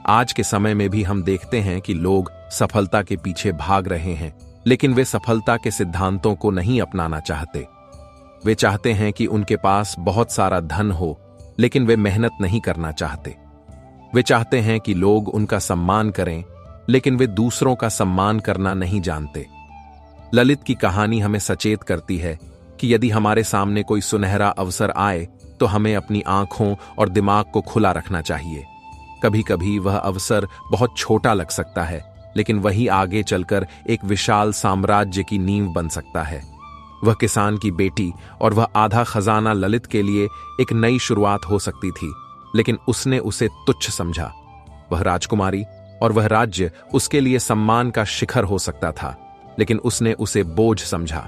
आज के समय में भी हम देखते हैं कि लोग सफलता के पीछे भाग रहे हैं, लेकिन वे सफलता के सिद्धांतों को नहीं अपनाना चाहते। वे चाहते हैं कि उनके पास बहुत सारा धन हो, लेकिन वे मेहनत नहीं करना चाहते। वे चाहते हैं कि लोग उनका सम्मान करें, लेकिन वे दूसरों का सम्मान करना नहीं जानते। ललित की कहानी हमें सचेत करती है कि यदि हमारे सामने कोई सुनहरा अवसर आए तो हमें अपनी आंखों और दिमाग को खुला रखना चाहिए। कभी कभी वह अवसर बहुत छोटा लग सकता है, लेकिन वही आगे चलकर एक विशाल साम्राज्य की नींव बन सकता है। वह किसान की बेटी और वह आधा खजाना ललित के लिए एक नई शुरुआत हो सकती थी, लेकिन उसने उसे तुच्छ समझा। वह राजकुमारी और वह राज्य उसके लिए सम्मान का शिखर हो सकता था, लेकिन उसने उसे बोझ समझा।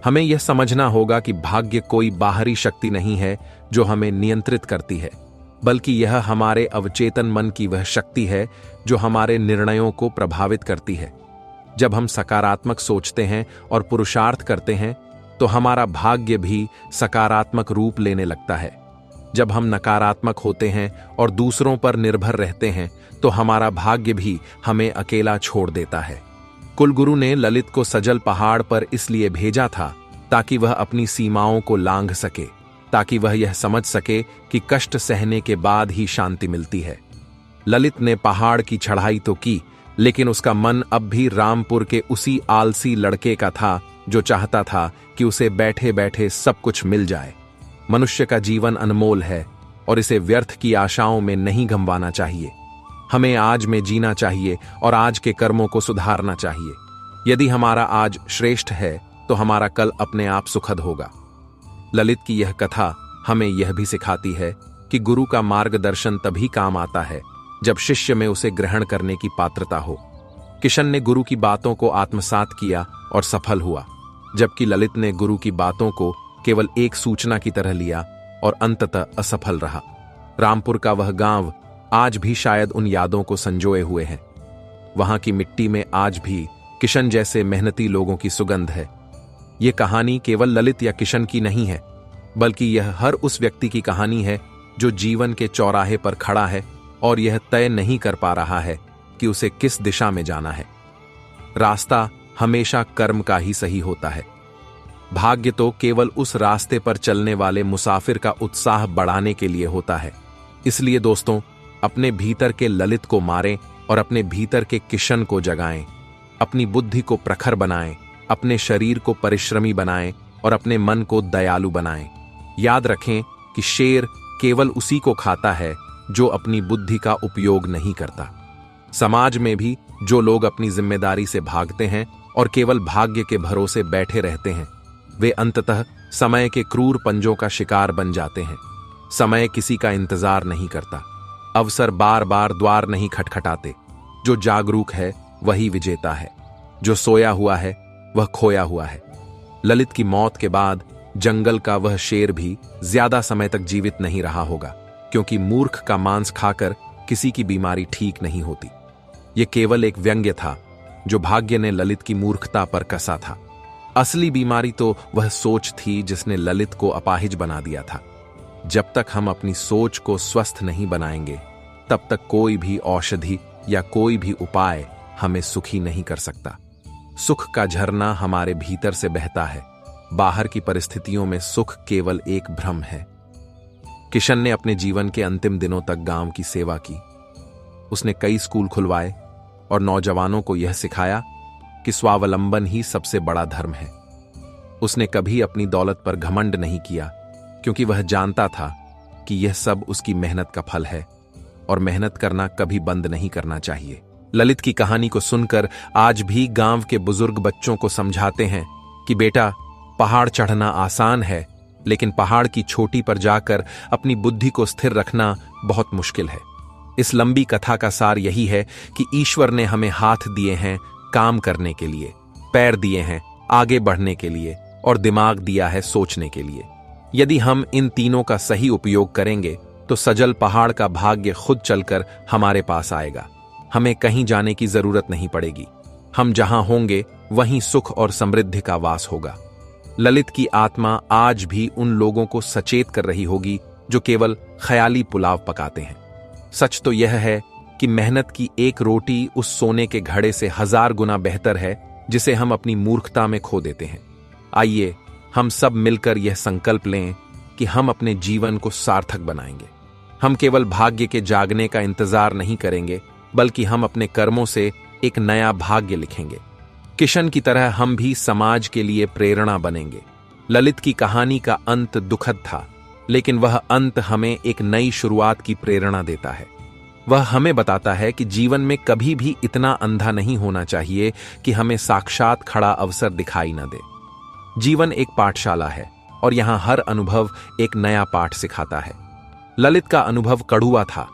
हमें यह समझना होगा कि भाग्य कोई बाहरी शक्ति नहीं है जो हमें नियंत्रित करती है, बल्कि यह हमारे अवचेतन मन की वह शक्ति है जो हमारे निर्णयों को प्रभावित करती है। जब हम सकारात्मक सोचते हैं और पुरुषार्थ करते हैं तो हमारा भाग्य भी सकारात्मक रूप लेने लगता है। जब हम नकारात्मक होते हैं और दूसरों पर निर्भर रहते हैं तो हमारा भाग्य भी हमें अकेला छोड़ देता है। कुलगुरु ने ललित को सजल पहाड़ पर इसलिए भेजा था ताकि वह अपनी सीमाओं को लांघ सके, ताकि वह यह समझ सके कि कष्ट सहने के बाद ही शांति मिलती है। ललित ने पहाड़ की चढ़ाई तो की, लेकिन उसका मन अब भी रामपुर के उसी आलसी लड़के का था जो चाहता था कि उसे बैठे बैठे सब कुछ मिल जाए। मनुष्य का जीवन अनमोल है और इसे व्यर्थ की आशाओं में नहीं गंवाना चाहिए। हमें आज में जीना चाहिए और आज के कर्मों को सुधारना चाहिए। यदि हमारा आज श्रेष्ठ है तो हमारा कल अपने आप सुखद होगा। ललित की यह कथा हमें यह भी सिखाती है कि गुरु का मार्गदर्शन तभी काम आता है जब शिष्य में उसे ग्रहण करने की पात्रता हो। किशन ने गुरु की बातों को आत्मसात किया और सफल हुआ, जबकि ललित ने गुरु की बातों को केवल एक सूचना की तरह लिया और अंततः असफल रहा। रामपुर का वह गांव आज भी शायद उन यादों को संजोए हुए है। वहां की मिट्टी में आज भी किशन जैसे मेहनती लोगों की सुगंध है। यह कहानी केवल ललित या किशन की नहीं है, बल्कि यह हर उस व्यक्ति की कहानी है जो जीवन के चौराहे पर खड़ा है और यह तय नहीं कर पा रहा है कि उसे किस दिशा में जाना है। रास्ता हमेशा कर्म का ही सही होता है। भाग्य तो केवल उस रास्ते पर चलने वाले मुसाफिर का उत्साह बढ़ाने के लिए होता है। इसलिए दोस्तों, अपने भीतर के ललित को मारें और अपने भीतर के किशन को जगाएं। अपनी बुद्धि को प्रखर बनाएं, अपने शरीर को परिश्रमी बनाएं और अपने मन को दयालु बनाएं। याद रखें कि शेर केवल उसी को खाता है जो अपनी बुद्धि का उपयोग नहीं करता। समाज में भी जो लोग अपनी जिम्मेदारी से भागते हैं और केवल भाग्य के भरोसे बैठे रहते हैं, वे अंततः समय के क्रूर पंजों का शिकार बन जाते हैं। समय किसी का इंतजार नहीं करता, अवसर बार बार द्वार नहीं खटखटाते। जो जागरूक है वही विजेता है, जो सोया हुआ है वह खोया हुआ है। ललित की मौत के बाद जंगल का वह शेर भी ज्यादा समय तक जीवित नहीं रहा होगा, क्योंकि मूर्ख का मांस खाकर किसी की बीमारी ठीक नहीं होती। यह केवल एक व्यंग्य था जो भाग्य ने ललित की मूर्खता पर कसा था। असली बीमारी तो वह सोच थी जिसने ललित को अपाहिज बना दिया था। जब तक हम अपनी सोच को स्वस्थ नहीं बनाएंगे, तब तक कोई भी औषधि या कोई भी उपाय हमें सुखी नहीं कर सकता। सुख का झरना हमारे भीतर से बहता है, बाहर की परिस्थितियों में सुख केवल एक भ्रम है। किशन ने अपने जीवन के अंतिम दिनों तक गांव की सेवा की। उसने कई स्कूल खुलवाए और नौजवानों को यह सिखाया कि स्वावलंबन ही सबसे बड़ा धर्म है। उसने कभी अपनी दौलत पर घमंड नहीं किया, क्योंकि वह जानता था कि यह सब उसकी मेहनत का फल है और मेहनत करना कभी बंद नहीं करना चाहिए। ललित की कहानी को सुनकर आज भी गांव के बुजुर्ग बच्चों को समझाते हैं कि बेटा, पहाड़ चढ़ना आसान है, लेकिन पहाड़ की चोटी पर जाकर अपनी बुद्धि को स्थिर रखना बहुत मुश्किल है। इस लंबी कथा का सार यही है कि ईश्वर ने हमें हाथ दिए हैं काम करने के लिए, पैर दिए हैं आगे बढ़ने के लिए और दिमाग दिया है सोचने के लिए। यदि हम इन तीनों का सही उपयोग करेंगे तो सजल पहाड़ का भाग्य खुद चलकर हमारे पास आएगा। हमें कहीं जाने की जरूरत नहीं पड़ेगी। हम जहां होंगे वहीं सुख और समृद्धि का वास होगा। ललित की आत्मा आज भी उन लोगों को सचेत कर रही होगी जो केवल ख्याली पुलाव पकाते हैं। सच तो यह है कि मेहनत की एक रोटी उस सोने के घड़े से 1000 गुना बेहतर है जिसे हम अपनी मूर्खता में खो देते हैं। आइए हम सब मिलकर यह संकल्प लें कि हम अपने जीवन को सार्थक बनाएंगे। हम केवल भाग्य के जागने का इंतजार नहीं करेंगे, बल्कि हम अपने कर्मों से एक नया भाग्य लिखेंगे। किशन की तरह हम भी समाज के लिए प्रेरणा बनेंगे। ललित की कहानी का अंत दुखद था, लेकिन वह अंत हमें एक नई शुरुआत की प्रेरणा देता है। वह हमें बताता है कि जीवन में कभी भी इतना अंधा नहीं होना चाहिए कि हमें साक्षात खड़ा अवसर दिखाई न दे। जीवन एक पाठशाला है और यहां हर अनुभव एक नया पाठ सिखाता है। ललित का अनुभव कड़ुआ था,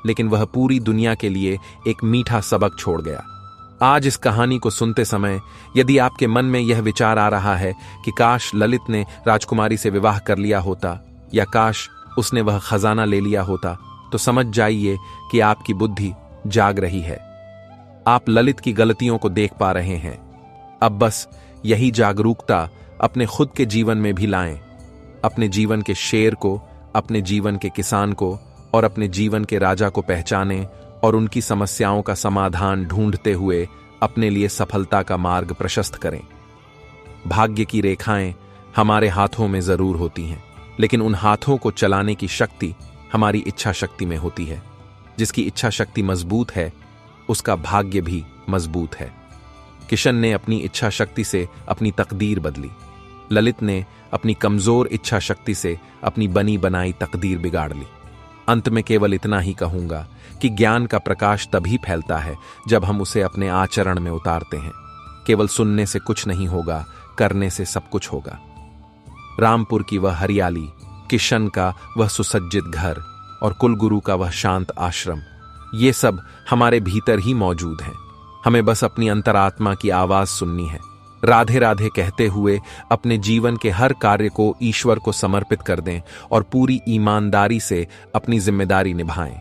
लेकिन वह पूरी दुनिया के लिए एक मीठा सबक छोड़ गया। आज इस कहानी को सुनते समय यदि आपके मन में यह विचार आ रहा है कि काश ललित ने राजकुमारी से विवाह कर लिया होता या काश उसने वह खजाना ले लिया होता, तो समझ जाइए कि आपकी बुद्धि जाग रही है। आप ललित की गलतियों को देख पा रहे हैं। अब बस यही जागरूकता अपने खुद के जीवन में भी लाएं। अपने जीवन के शेर को, अपने जीवन के किसान को और अपने जीवन के राजा को पहचानें और उनकी समस्याओं का समाधान ढूंढते हुए अपने लिए सफलता का मार्ग प्रशस्त करें। भाग्य की रेखाएं हमारे हाथों में जरूर होती हैं, लेकिन उन हाथों को चलाने की शक्ति हमारी इच्छा शक्ति में होती है। जिसकी इच्छा शक्ति मजबूत है, उसका भाग्य भी मजबूत है। किशन ने अपनी इच्छा शक्ति से अपनी तकदीर बदली। ललित ने अपनी कमजोर इच्छा शक्ति से अपनी बनी बनाई तकदीर बिगाड़ ली। अंत में केवल इतना ही कहूंगा कि ज्ञान का प्रकाश तभी फैलता है जब हम उसे अपने आचरण में उतारते हैं। केवल सुनने से कुछ नहीं होगा, करने से सब कुछ होगा। रामपुर की वह हरियाली, किशन का वह सुसज्जित घर और कुलगुरु का वह शांत आश्रम, ये सब हमारे भीतर ही मौजूद हैं। हमें बस अपनी अंतरात्मा की आवाज सुननी है। राधे राधे कहते हुए अपने जीवन के हर कार्य को ईश्वर को समर्पित कर दें और पूरी ईमानदारी से अपनी जिम्मेदारी निभाएं।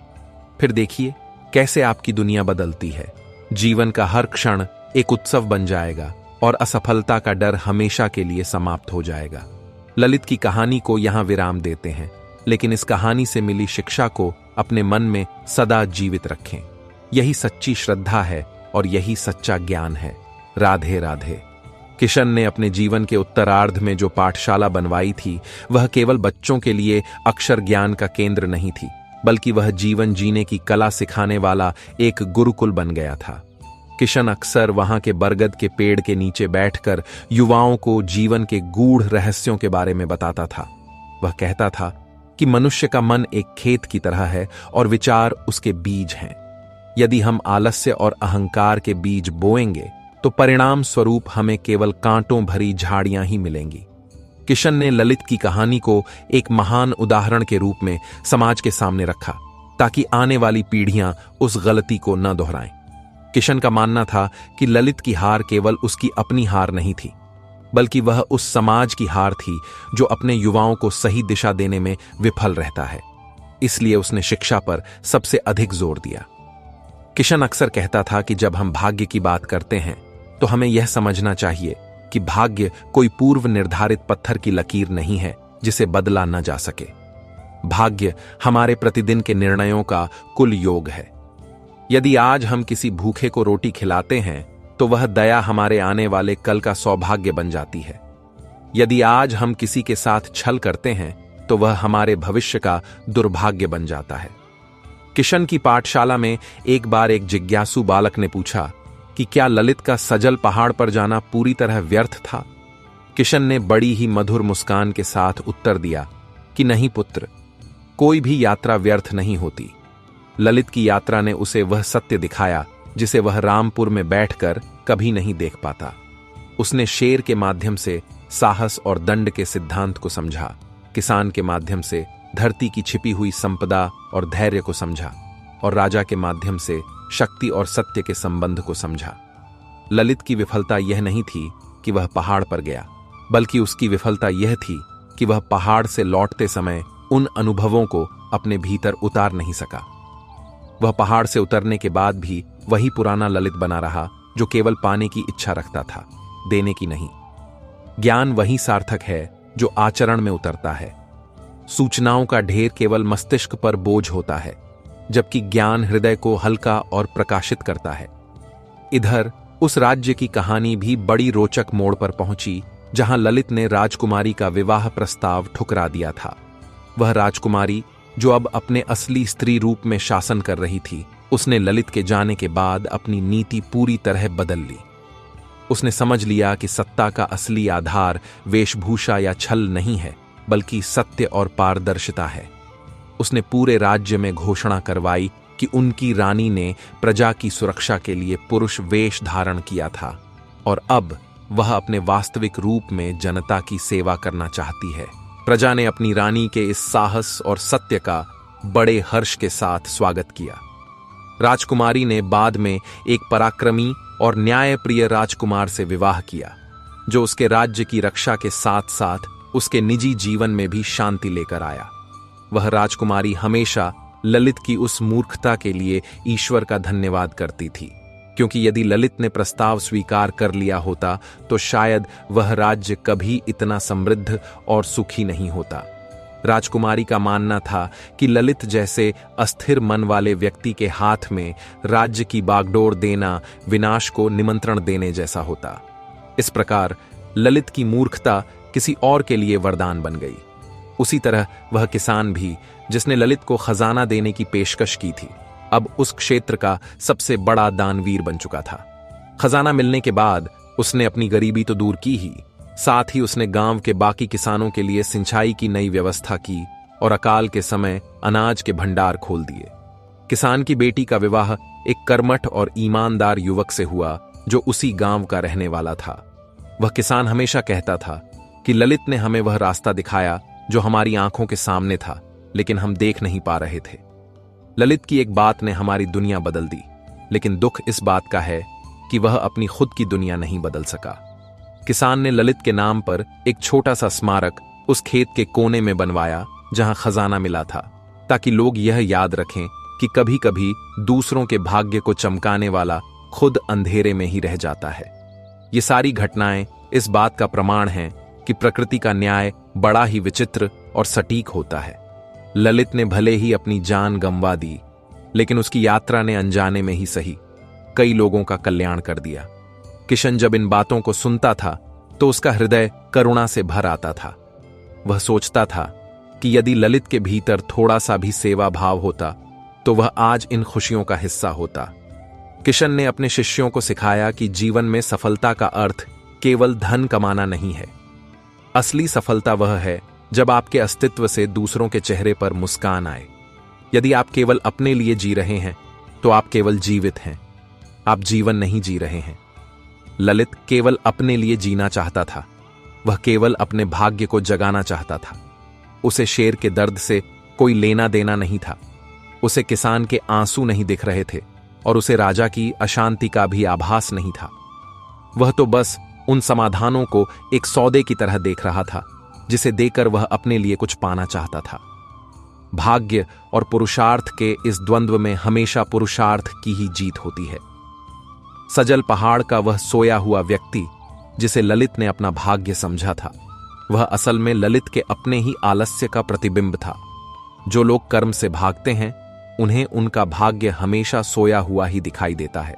फिर देखिए कैसे आपकी दुनिया बदलती है। जीवन का हर क्षण एक उत्सव बन जाएगा और असफलता का डर हमेशा के लिए समाप्त हो जाएगा। ललित की कहानी को यहां विराम देते हैं, लेकिन इस कहानी से मिली शिक्षा को अपने मन में सदा जीवित रखें। यही सच्ची श्रद्धा है और यही सच्चा ज्ञान है। राधे राधे। किशन ने अपने जीवन के उत्तरार्ध में जो पाठशाला बनवाई थी, वह केवल बच्चों के लिए अक्षर ज्ञान का केंद्र नहीं थी, बल्कि वह जीवन जीने की कला सिखाने वाला एक गुरुकुल बन गया था। किशन अक्सर वहां के बरगद के पेड़ के नीचे बैठकर युवाओं को जीवन के गूढ़ रहस्यों के बारे में बताता था। वह कहता था, कि मनुष्य का मन एक खेत की तरह है और विचार उसके बीज हैं। यदि हम आलस्य और अहंकार के बीज बोएंगे तो परिणाम स्वरूप हमें केवल कांटों भरी झाड़ियां ही मिलेंगी। किशन ने ललित की कहानी को एक महान उदाहरण के रूप में समाज के सामने रखा ताकि आने वाली पीढ़ियां उस गलती को न दोहराएं। किशन का मानना था कि ललित की हार केवल उसकी अपनी हार नहीं थी, बल्कि वह उस समाज की हार थी जो अपने युवाओं को सही दिशा देने में विफल रहता है। इसलिए उसने शिक्षा पर सबसे अधिक जोर दिया। किशन अक्सर कहता था कि जब हम भाग्य की बात करते हैं तो हमें यह समझना चाहिए कि भाग्य कोई पूर्व निर्धारित पत्थर की लकीर नहीं है जिसे बदला न जा सके। भाग्य हमारे प्रतिदिन के निर्णयों का कुल योग है। यदि आज हम किसी भूखे को रोटी खिलाते हैं तो वह दया हमारे आने वाले कल का सौभाग्य बन जाती है। यदि आज हम किसी के साथ छल करते हैं तो वह हमारे भविष्य का दुर्भाग्य बन जाता है। किशन की पाठशाला में एक बार एक जिज्ञासु बालक ने पूछा कि क्या ललित का सजल पहाड़ पर जाना पूरी तरह व्यर्थ था। किशन ने बड़ी ही मधुर मुस्कान के साथ उत्तर दिया कि नहीं पुत्र, कोई भी यात्रा व्यर्थ नहीं होती। ललित की यात्रा ने उसे वह सत्य दिखाया जिसे वह रामपुर में बैठकर कभी नहीं देख पाता। उसने शेर के माध्यम से साहस और दंड के सिद्धांत को समझा, किसान के माध्यम से धरती की छिपी हुई संपदा और धैर्य को समझा, और राजा के माध्यम से शक्ति और सत्य के संबंध को समझा। ललित की विफलता यह नहीं थी कि वह पहाड़ पर गया, बल्कि उसकी विफलता यह थी कि वह पहाड़ से लौटते समय उन अनुभवों को अपने भीतर उतार नहीं सका। वह पहाड़ से उतरने के बाद भी वही पुराना ललित बना रहा जो केवल पाने की इच्छा रखता था, देने की नहीं। ज्ञान वही सार्थक है जो आचरण में उतरता है। सूचनाओं का ढेर केवल मस्तिष्क पर बोझ होता है, जबकि ज्ञान हृदय को हल्का और प्रकाशित करता है। इधर उस राज्य की कहानी भी बड़ी रोचक मोड़ पर पहुंची जहां ललित ने राजकुमारी का विवाह प्रस्ताव ठुकरा दिया था। वह राजकुमारी जो अब अपने असली स्त्री रूप में शासन कर रही थी, उसने ललित के जाने के बाद अपनी नीति पूरी तरह बदल ली। उसने समझ लिया कि सत्ता का असली आधार वेशभूषा या छल नहीं है, बल्कि सत्य और पारदर्शिता है। उसने पूरे राज्य में घोषणा करवाई कि उनकी रानी ने प्रजा की सुरक्षा के लिए पुरुष वेश धारण किया था और अब वह अपने वास्तविक रूप में जनता की सेवा करना चाहती है। प्रजा ने अपनी रानी के इस साहस और सत्य का बड़े हर्ष के साथ स्वागत किया। राजकुमारी ने बाद में एक पराक्रमी और न्यायप्रिय राजकुमार से विवाह किया, जो उसके राज्य की रक्षा के साथ साथ उसके निजी जीवन में भी शांति लेकर आया। वह राजकुमारी हमेशा ललित की उस मूर्खता के लिए ईश्वर का धन्यवाद करती थी, क्योंकि यदि ललित ने प्रस्ताव स्वीकार कर लिया होता तो शायद वह राज्य कभी इतना समृद्ध और सुखी नहीं होता। राजकुमारी का मानना था कि ललित जैसे अस्थिर मन वाले व्यक्ति के हाथ में राज्य की बागडोर देना विनाश को निमंत्रण देने जैसा होता। इस प्रकार ललित की मूर्खता किसी और के लिए वरदान बन गई। उसी तरह वह किसान भी, जिसने ललित को खजाना देने की पेशकश की थी, अब उस क्षेत्र का सबसे बड़ा दानवीर बन चुका था। खजाना मिलने के बाद उसने अपनी गरीबी तो दूर की ही, साथ ही उसने गांव के बाकी किसानों के लिए सिंचाई की नई व्यवस्था की और अकाल के समय अनाज के भंडार खोल दिए। किसान की बेटी का विवाह एक कर्मठ और ईमानदार युवक से हुआ जो उसी गांव का रहने वाला था। वह किसान हमेशा कहता था कि ललित ने हमें वह रास्ता दिखाया जो हमारी आंखों के सामने था, लेकिन हम देख नहीं पा रहे थे। ललित की एक बात ने हमारी दुनिया बदल दी, लेकिन दुख इस बात का है कि वह अपनी खुद की दुनिया नहीं बदल सका। किसान ने ललित के नाम पर एक छोटा सा स्मारक उस खेत के कोने में बनवाया जहां खजाना मिला था, ताकि लोग यह याद रखें कि कभी कभी दूसरों के भाग्य को चमकाने वाला खुद अंधेरे में ही रह जाता है। ये सारी घटनाएं इस बात का प्रमाण हैं कि प्रकृति का न्याय बड़ा ही विचित्र और सटीक होता है। ललित ने भले ही अपनी जान गंवा दी, लेकिन उसकी यात्रा ने अनजाने में ही सही कई लोगों का कल्याण कर दिया। किशन जब इन बातों को सुनता था तो उसका हृदय करुणा से भर आता था। वह सोचता था कि यदि ललित के भीतर थोड़ा सा भी सेवा भाव होता तो वह आज इन खुशियों का हिस्सा होता। किशन ने अपने शिष्यों को सिखाया कि जीवन में सफलता का अर्थ केवल धन कमाना नहीं है। असली सफलता वह है जब आपके अस्तित्व से दूसरों के चेहरे पर मुस्कान आए। यदि आप केवल अपने लिए जी रहे हैं तो आप केवल जीवित हैं, आप जीवन नहीं जी रहे हैं। ललित केवल अपने लिए जीना चाहता था, वह केवल अपने भाग्य को जगाना चाहता था। उसे शेर के दर्द से कोई लेना देना नहीं था, उसे किसान के आंसू नहीं दिख रहे थे और उसे राजा की अशांति का भी आभास नहीं था। वह तो बस उन समाधानों को एक सौदे की तरह देख रहा था जिसे देकर वह अपने लिए कुछ पाना चाहता था। भाग्य और पुरुषार्थ के इस द्वंद्व में हमेशा पुरुषार्थ की ही जीत होती है। सजल पहाड़ का वह सोया हुआ व्यक्ति जिसे ललित ने अपना भाग्य समझा था, वह असल में ललित के अपने ही आलस्य का प्रतिबिंब था। जो लोग कर्म से भागते हैं उन्हें उनका भाग्य हमेशा सोया हुआ ही दिखाई देता है,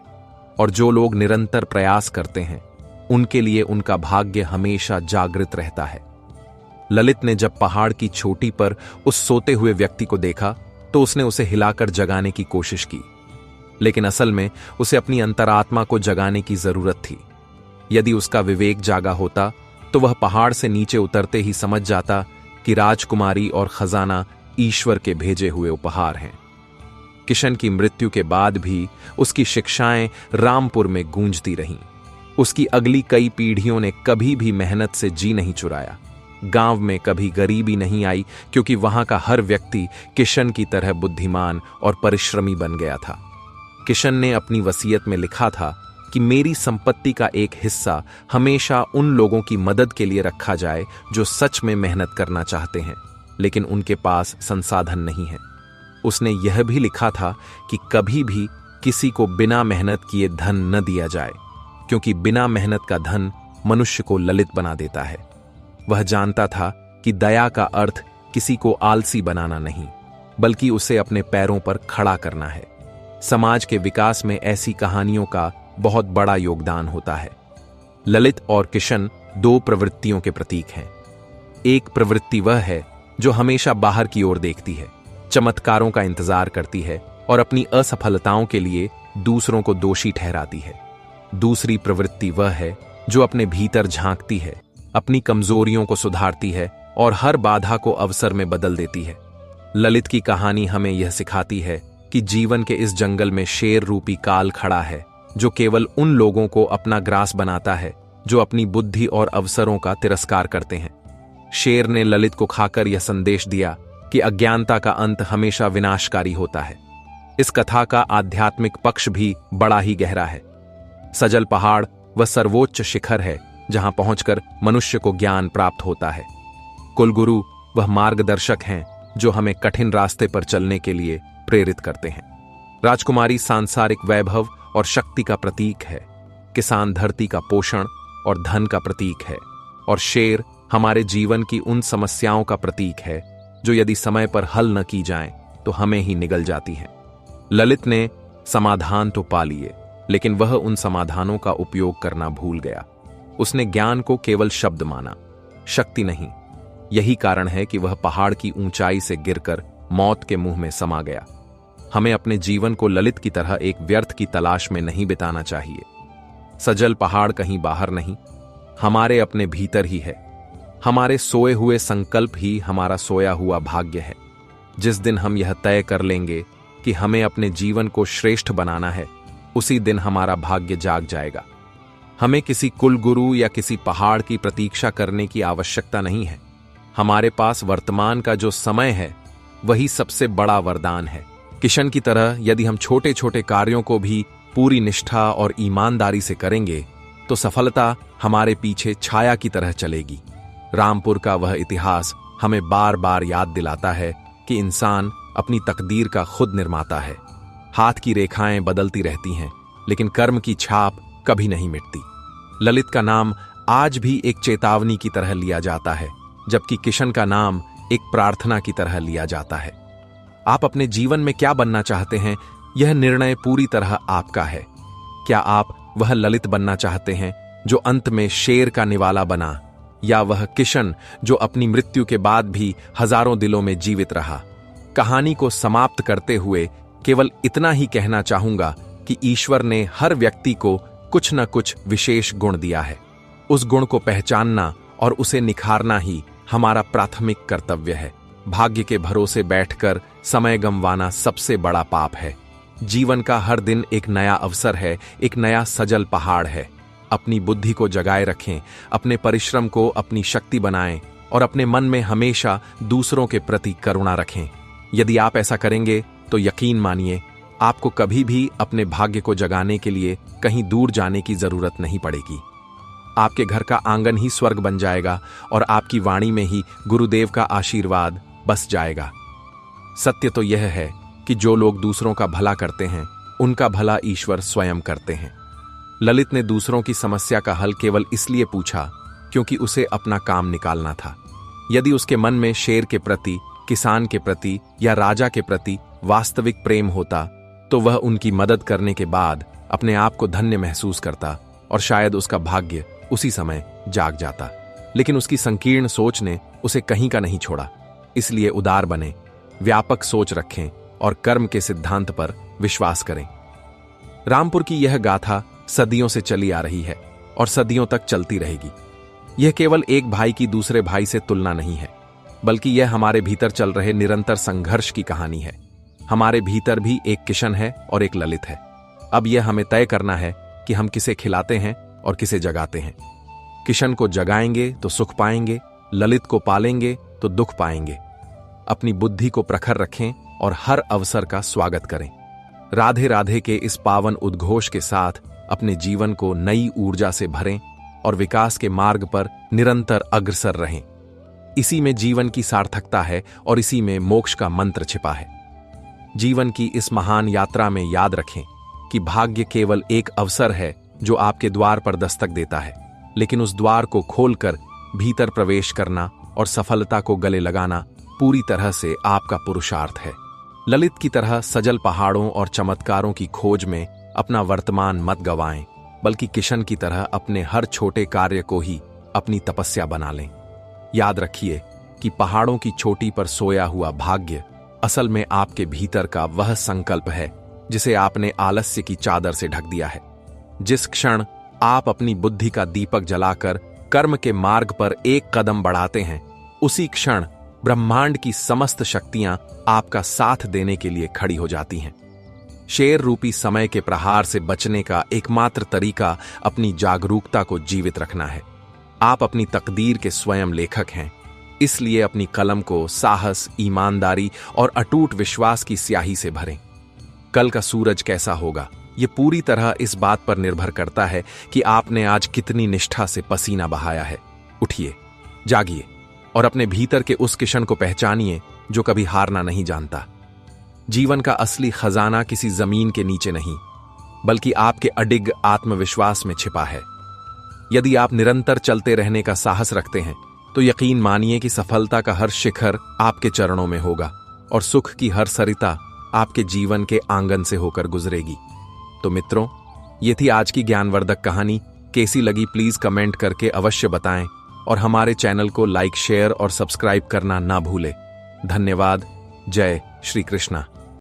और जो लोग निरंतर प्रयास करते हैं उनके लिए उनका भाग्य हमेशा जागृत रहता है। ललित ने जब पहाड़ की चोटी पर उस सोते हुए व्यक्ति को देखा तो उसने उसे हिलाकर जगाने की कोशिश की, लेकिन असल में उसे अपनी अंतरात्मा को जगाने की जरूरत थी। यदि उसका विवेक जागा होता तो वह पहाड़ से नीचे उतरते ही समझ जाता कि राजकुमारी और खजाना ईश्वर के भेजे हुए उपहार हैं। किशन की मृत्यु के बाद भी उसकी शिक्षाएं रामपुर में गूंजती रहीं। उसकी अगली कई पीढ़ियों ने कभी भी मेहनत से जी नहीं चुराया। गांव में कभी गरीबी नहीं आई क्योंकि वहां का हर व्यक्ति किशन की तरह बुद्धिमान और परिश्रमी बन गया था। किशन ने अपनी वसीयत में लिखा था कि मेरी संपत्ति का एक हिस्सा हमेशा उन लोगों की मदद के लिए रखा जाए जो सच में मेहनत करना चाहते हैं लेकिन उनके पास संसाधन नहीं है। उसने यह भी लिखा था कि कभी भी किसी को बिना मेहनत किए धन न दिया जाए, क्योंकि बिना मेहनत का धन मनुष्य को ललित बना देता है। वह जानता था कि दया का अर्थ किसी को आलसी बनाना नहीं, बल्कि उसे अपने पैरों पर खड़ा करना है। समाज के विकास में ऐसी कहानियों का बहुत बड़ा योगदान होता है। ललित और किशन दो प्रवृत्तियों के प्रतीक हैं। एक प्रवृत्ति वह है जो हमेशा बाहर की ओर देखती है, चमत्कारों का इंतजार करती है और अपनी असफलताओं के लिए दूसरों को दोषी ठहराती है। दूसरी प्रवृत्ति वह है जो अपने भीतर झांकती है, अपनी कमजोरियों को सुधारती है और हर बाधा को अवसर में बदल देती है। ललित की कहानी हमें यह सिखाती है कि जीवन के इस जंगल में शेर रूपी काल खड़ा है जो केवल उन लोगों को अपना ग्रास बनाता है जो अपनी बुद्धि और अवसरों का तिरस्कार करते हैं। शेर ने ललित को खाकर यह संदेश दिया कि अज्ञानता का अंत हमेशा विनाशकारी होता है। इस कथा का आध्यात्मिक पक्ष भी बड़ा ही गहरा है। सजल पहाड़ वह सर्वोच्च शिखर है जहां पहुंचकर मनुष्य को ज्ञान प्राप्त होता है। कुलगुरु वह मार्गदर्शक हैं जो हमें कठिन रास्ते पर चलने के लिए प्रेरित करते हैं। राजकुमारी सांसारिक वैभव और शक्ति का प्रतीक है, किसान धरती का पोषण और धन का प्रतीक है, और शेर हमारे जीवन की उन समस्याओं का प्रतीक है जो यदि समय पर हल न की जाएं तो हमें ही निगल जाती हैं। ललित ने समाधान तो पा लिए, लेकिन वह उन समाधानों का उपयोग करना भूल गया। उसने ज्ञान को केवल शब्द माना, शक्ति नहीं। यही कारण है कि वह पहाड़ की ऊंचाई से गिरकर मौत के मुंह में समा गया। हमें अपने जीवन को ललित की तरह एक व्यर्थ की तलाश में नहीं बिताना चाहिए। सजल पहाड़ कहीं बाहर नहीं, हमारे अपने भीतर ही है। हमारे सोए हुए संकल्प ही हमारा सोया हुआ भाग्य है। जिस दिन हम यह तय कर लेंगे कि हमें अपने जीवन को श्रेष्ठ बनाना है, उसी दिन हमारा भाग्य जाग जाएगा। हमें किसी कुलगुरु या किसी पहाड़ की प्रतीक्षा करने की आवश्यकता नहीं है। हमारे पास वर्तमान का जो समय है वही सबसे बड़ा वरदान है। किशन की तरह यदि हम छोटे छोटे कार्यों को भी पूरी निष्ठा और ईमानदारी से करेंगे तो सफलता हमारे पीछे छाया की तरह चलेगी। रामपुर का वह इतिहास हमें बार बार याद दिलाता है कि इंसान अपनी तकदीर का खुद निर्माता है। हाथ की रेखाएं बदलती रहती हैं, लेकिन कर्म की छाप कभी नहीं मिटती। ललित का नाम आज भी एक चेतावनी की तरह लिया जाता है, जबकि किशन का नाम एक प्रार्थना की तरह लिया जाता है। आप अपने जीवन में क्या बनना चाहते हैं, यह निर्णय पूरी तरह आपका है। क्या आप वह ललित बनना चाहते हैं जो अंत में शेर का निवाला बना, या वह किशन जो अपनी मृत्यु के बाद भी हजारों दिलों में जीवित रहा? कहानी को समाप्त करते हुए केवल इतना ही कहना चाहूंगा कि ईश्वर ने हर व्यक्ति को कुछ न कुछ विशेष गुण दिया है। उस गुण को पहचानना और उसे निखारना ही हमारा प्राथमिक कर्तव्य है। भाग्य के भरोसे बैठकर समय गंवाना सबसे बड़ा पाप है। जीवन का हर दिन एक नया अवसर है, एक नया सजल पहाड़ है। अपनी बुद्धि को जगाए रखें, अपने परिश्रम को अपनी शक्ति बनाएं और अपने मन में हमेशा दूसरों के प्रति करुणा रखें। यदि आप ऐसा करेंगे तो यकीन मानिए, आपको कभी भी अपने भाग्य को जगाने के लिए कहीं दूर जाने की जरूरत नहीं पड़ेगी। आपके घर का आंगन ही स्वर्ग बन जाएगा और आपकी वाणी में ही गुरुदेव का आशीर्वाद बस जाएगा। सत्य तो यह है कि जो लोग दूसरों का भला करते हैं, उनका भला ईश्वर स्वयं करते हैं। ललित ने दूसरों की समस्या का हल केवल इसलिए पूछा क्योंकि उसे अपना काम निकालना था। यदि उसके मन में शेर के प्रति, किसान के प्रति या राजा के प्रति वास्तविक प्रेम होता तो वह उनकी मदद करने के बाद अपने आप को धन्य महसूस करता और शायद उसका भाग्य उसी समय जाग जाता। लेकिन उसकी संकीर्ण सोच ने उसे कहीं का नहीं छोड़ा। इसलिए उदार बने, व्यापक सोच रखें और कर्म के सिद्धांत पर विश्वास करें। रामपुर की यह गाथा सदियों से चली आ रही है और सदियों तक चलती रहेगी। यह केवल एक भाई की दूसरे भाई से तुलना नहीं है, बल्कि यह हमारे भीतर चल रहे निरंतर संघर्ष की कहानी है। हमारे भीतर भी एक किशन है और एक ललित है। अब यह हमें तय करना है कि हम किसे खिलाते हैं और किसे जगाते हैं। किशन को जगाएंगे तो सुख पाएंगे, ललित को पालेंगे तो दुख पाएंगे। अपनी बुद्धि को प्रखर रखें और हर अवसर का स्वागत करें। राधे राधे के इस पावन उद्घोष के साथ अपने जीवन को नई ऊर्जा से भरें और विकास के मार्ग पर निरंतर अग्रसर रहें। इसी में जीवन की सार्थकता है और इसी में मोक्ष का मंत्र छिपा है। जीवन की इस महान यात्रा में याद रखें कि भाग्य केवल एक अवसर है जो आपके द्वार पर दस्तक देता है, लेकिन उस द्वार को खोलकर भीतर प्रवेश करना और सफलता को गले लगाना पूरी तरह से आपका पुरुषार्थ है। ललित की तरह सजल पहाड़ों और चमत्कारों की खोज में अपना वर्तमान मत गंवाएं, बल्कि किशन की तरह अपने हर छोटे कार्य को ही अपनी तपस्या बना लें। याद रखिए कि पहाड़ों की चोटी पर सोया हुआ भाग्य असल में आपके भीतर का वह संकल्प है जिसे आपने आलस्य की चादर से ढक दिया है। जिस क्षण आप अपनी बुद्धि का दीपक जलाकर कर्म के मार्ग पर एक कदम बढ़ाते हैं, उसी क्षण ब्रह्मांड की समस्त शक्तियां आपका साथ देने के लिए खड़ी हो जाती हैं। शेर रूपी समय के प्रहार से बचने का एकमात्र तरीका अपनी जागरूकता को जीवित रखना है। आप अपनी तकदीर के स्वयं लेखक हैं, इसलिए अपनी कलम को साहस, ईमानदारी और अटूट विश्वास की स्याही से भरें। कल का सूरज कैसा होगा, ये पूरी तरह इस बात पर निर्भर करता है कि आपने आज कितनी निष्ठा से पसीना बहाया है। उठिए, जागिए और अपने भीतर के उस किशन को पहचानिए जो कभी हारना नहीं जानता। जीवन का असली खजाना किसी जमीन के नीचे नहीं, बल्कि आपके अडिग आत्मविश्वास में छिपा है। यदि आप निरंतर चलते रहने का साहस रखते हैं, तो यकीन मानिए कि सफलता का हर शिखर आपके चरणों में होगा और सुख की हर सरिता आपके जीवन के आंगन से होकर गुजरेगी। तो मित्रों, ये थी आज की ज्ञानवर्धक कहानी। कैसी लगी प्लीज कमेंट करके अवश्य बताएं और हमारे चैनल को लाइक, शेयर और सब्सक्राइब करना ना भूलें। धन्यवाद। जय श्री कृष्णा।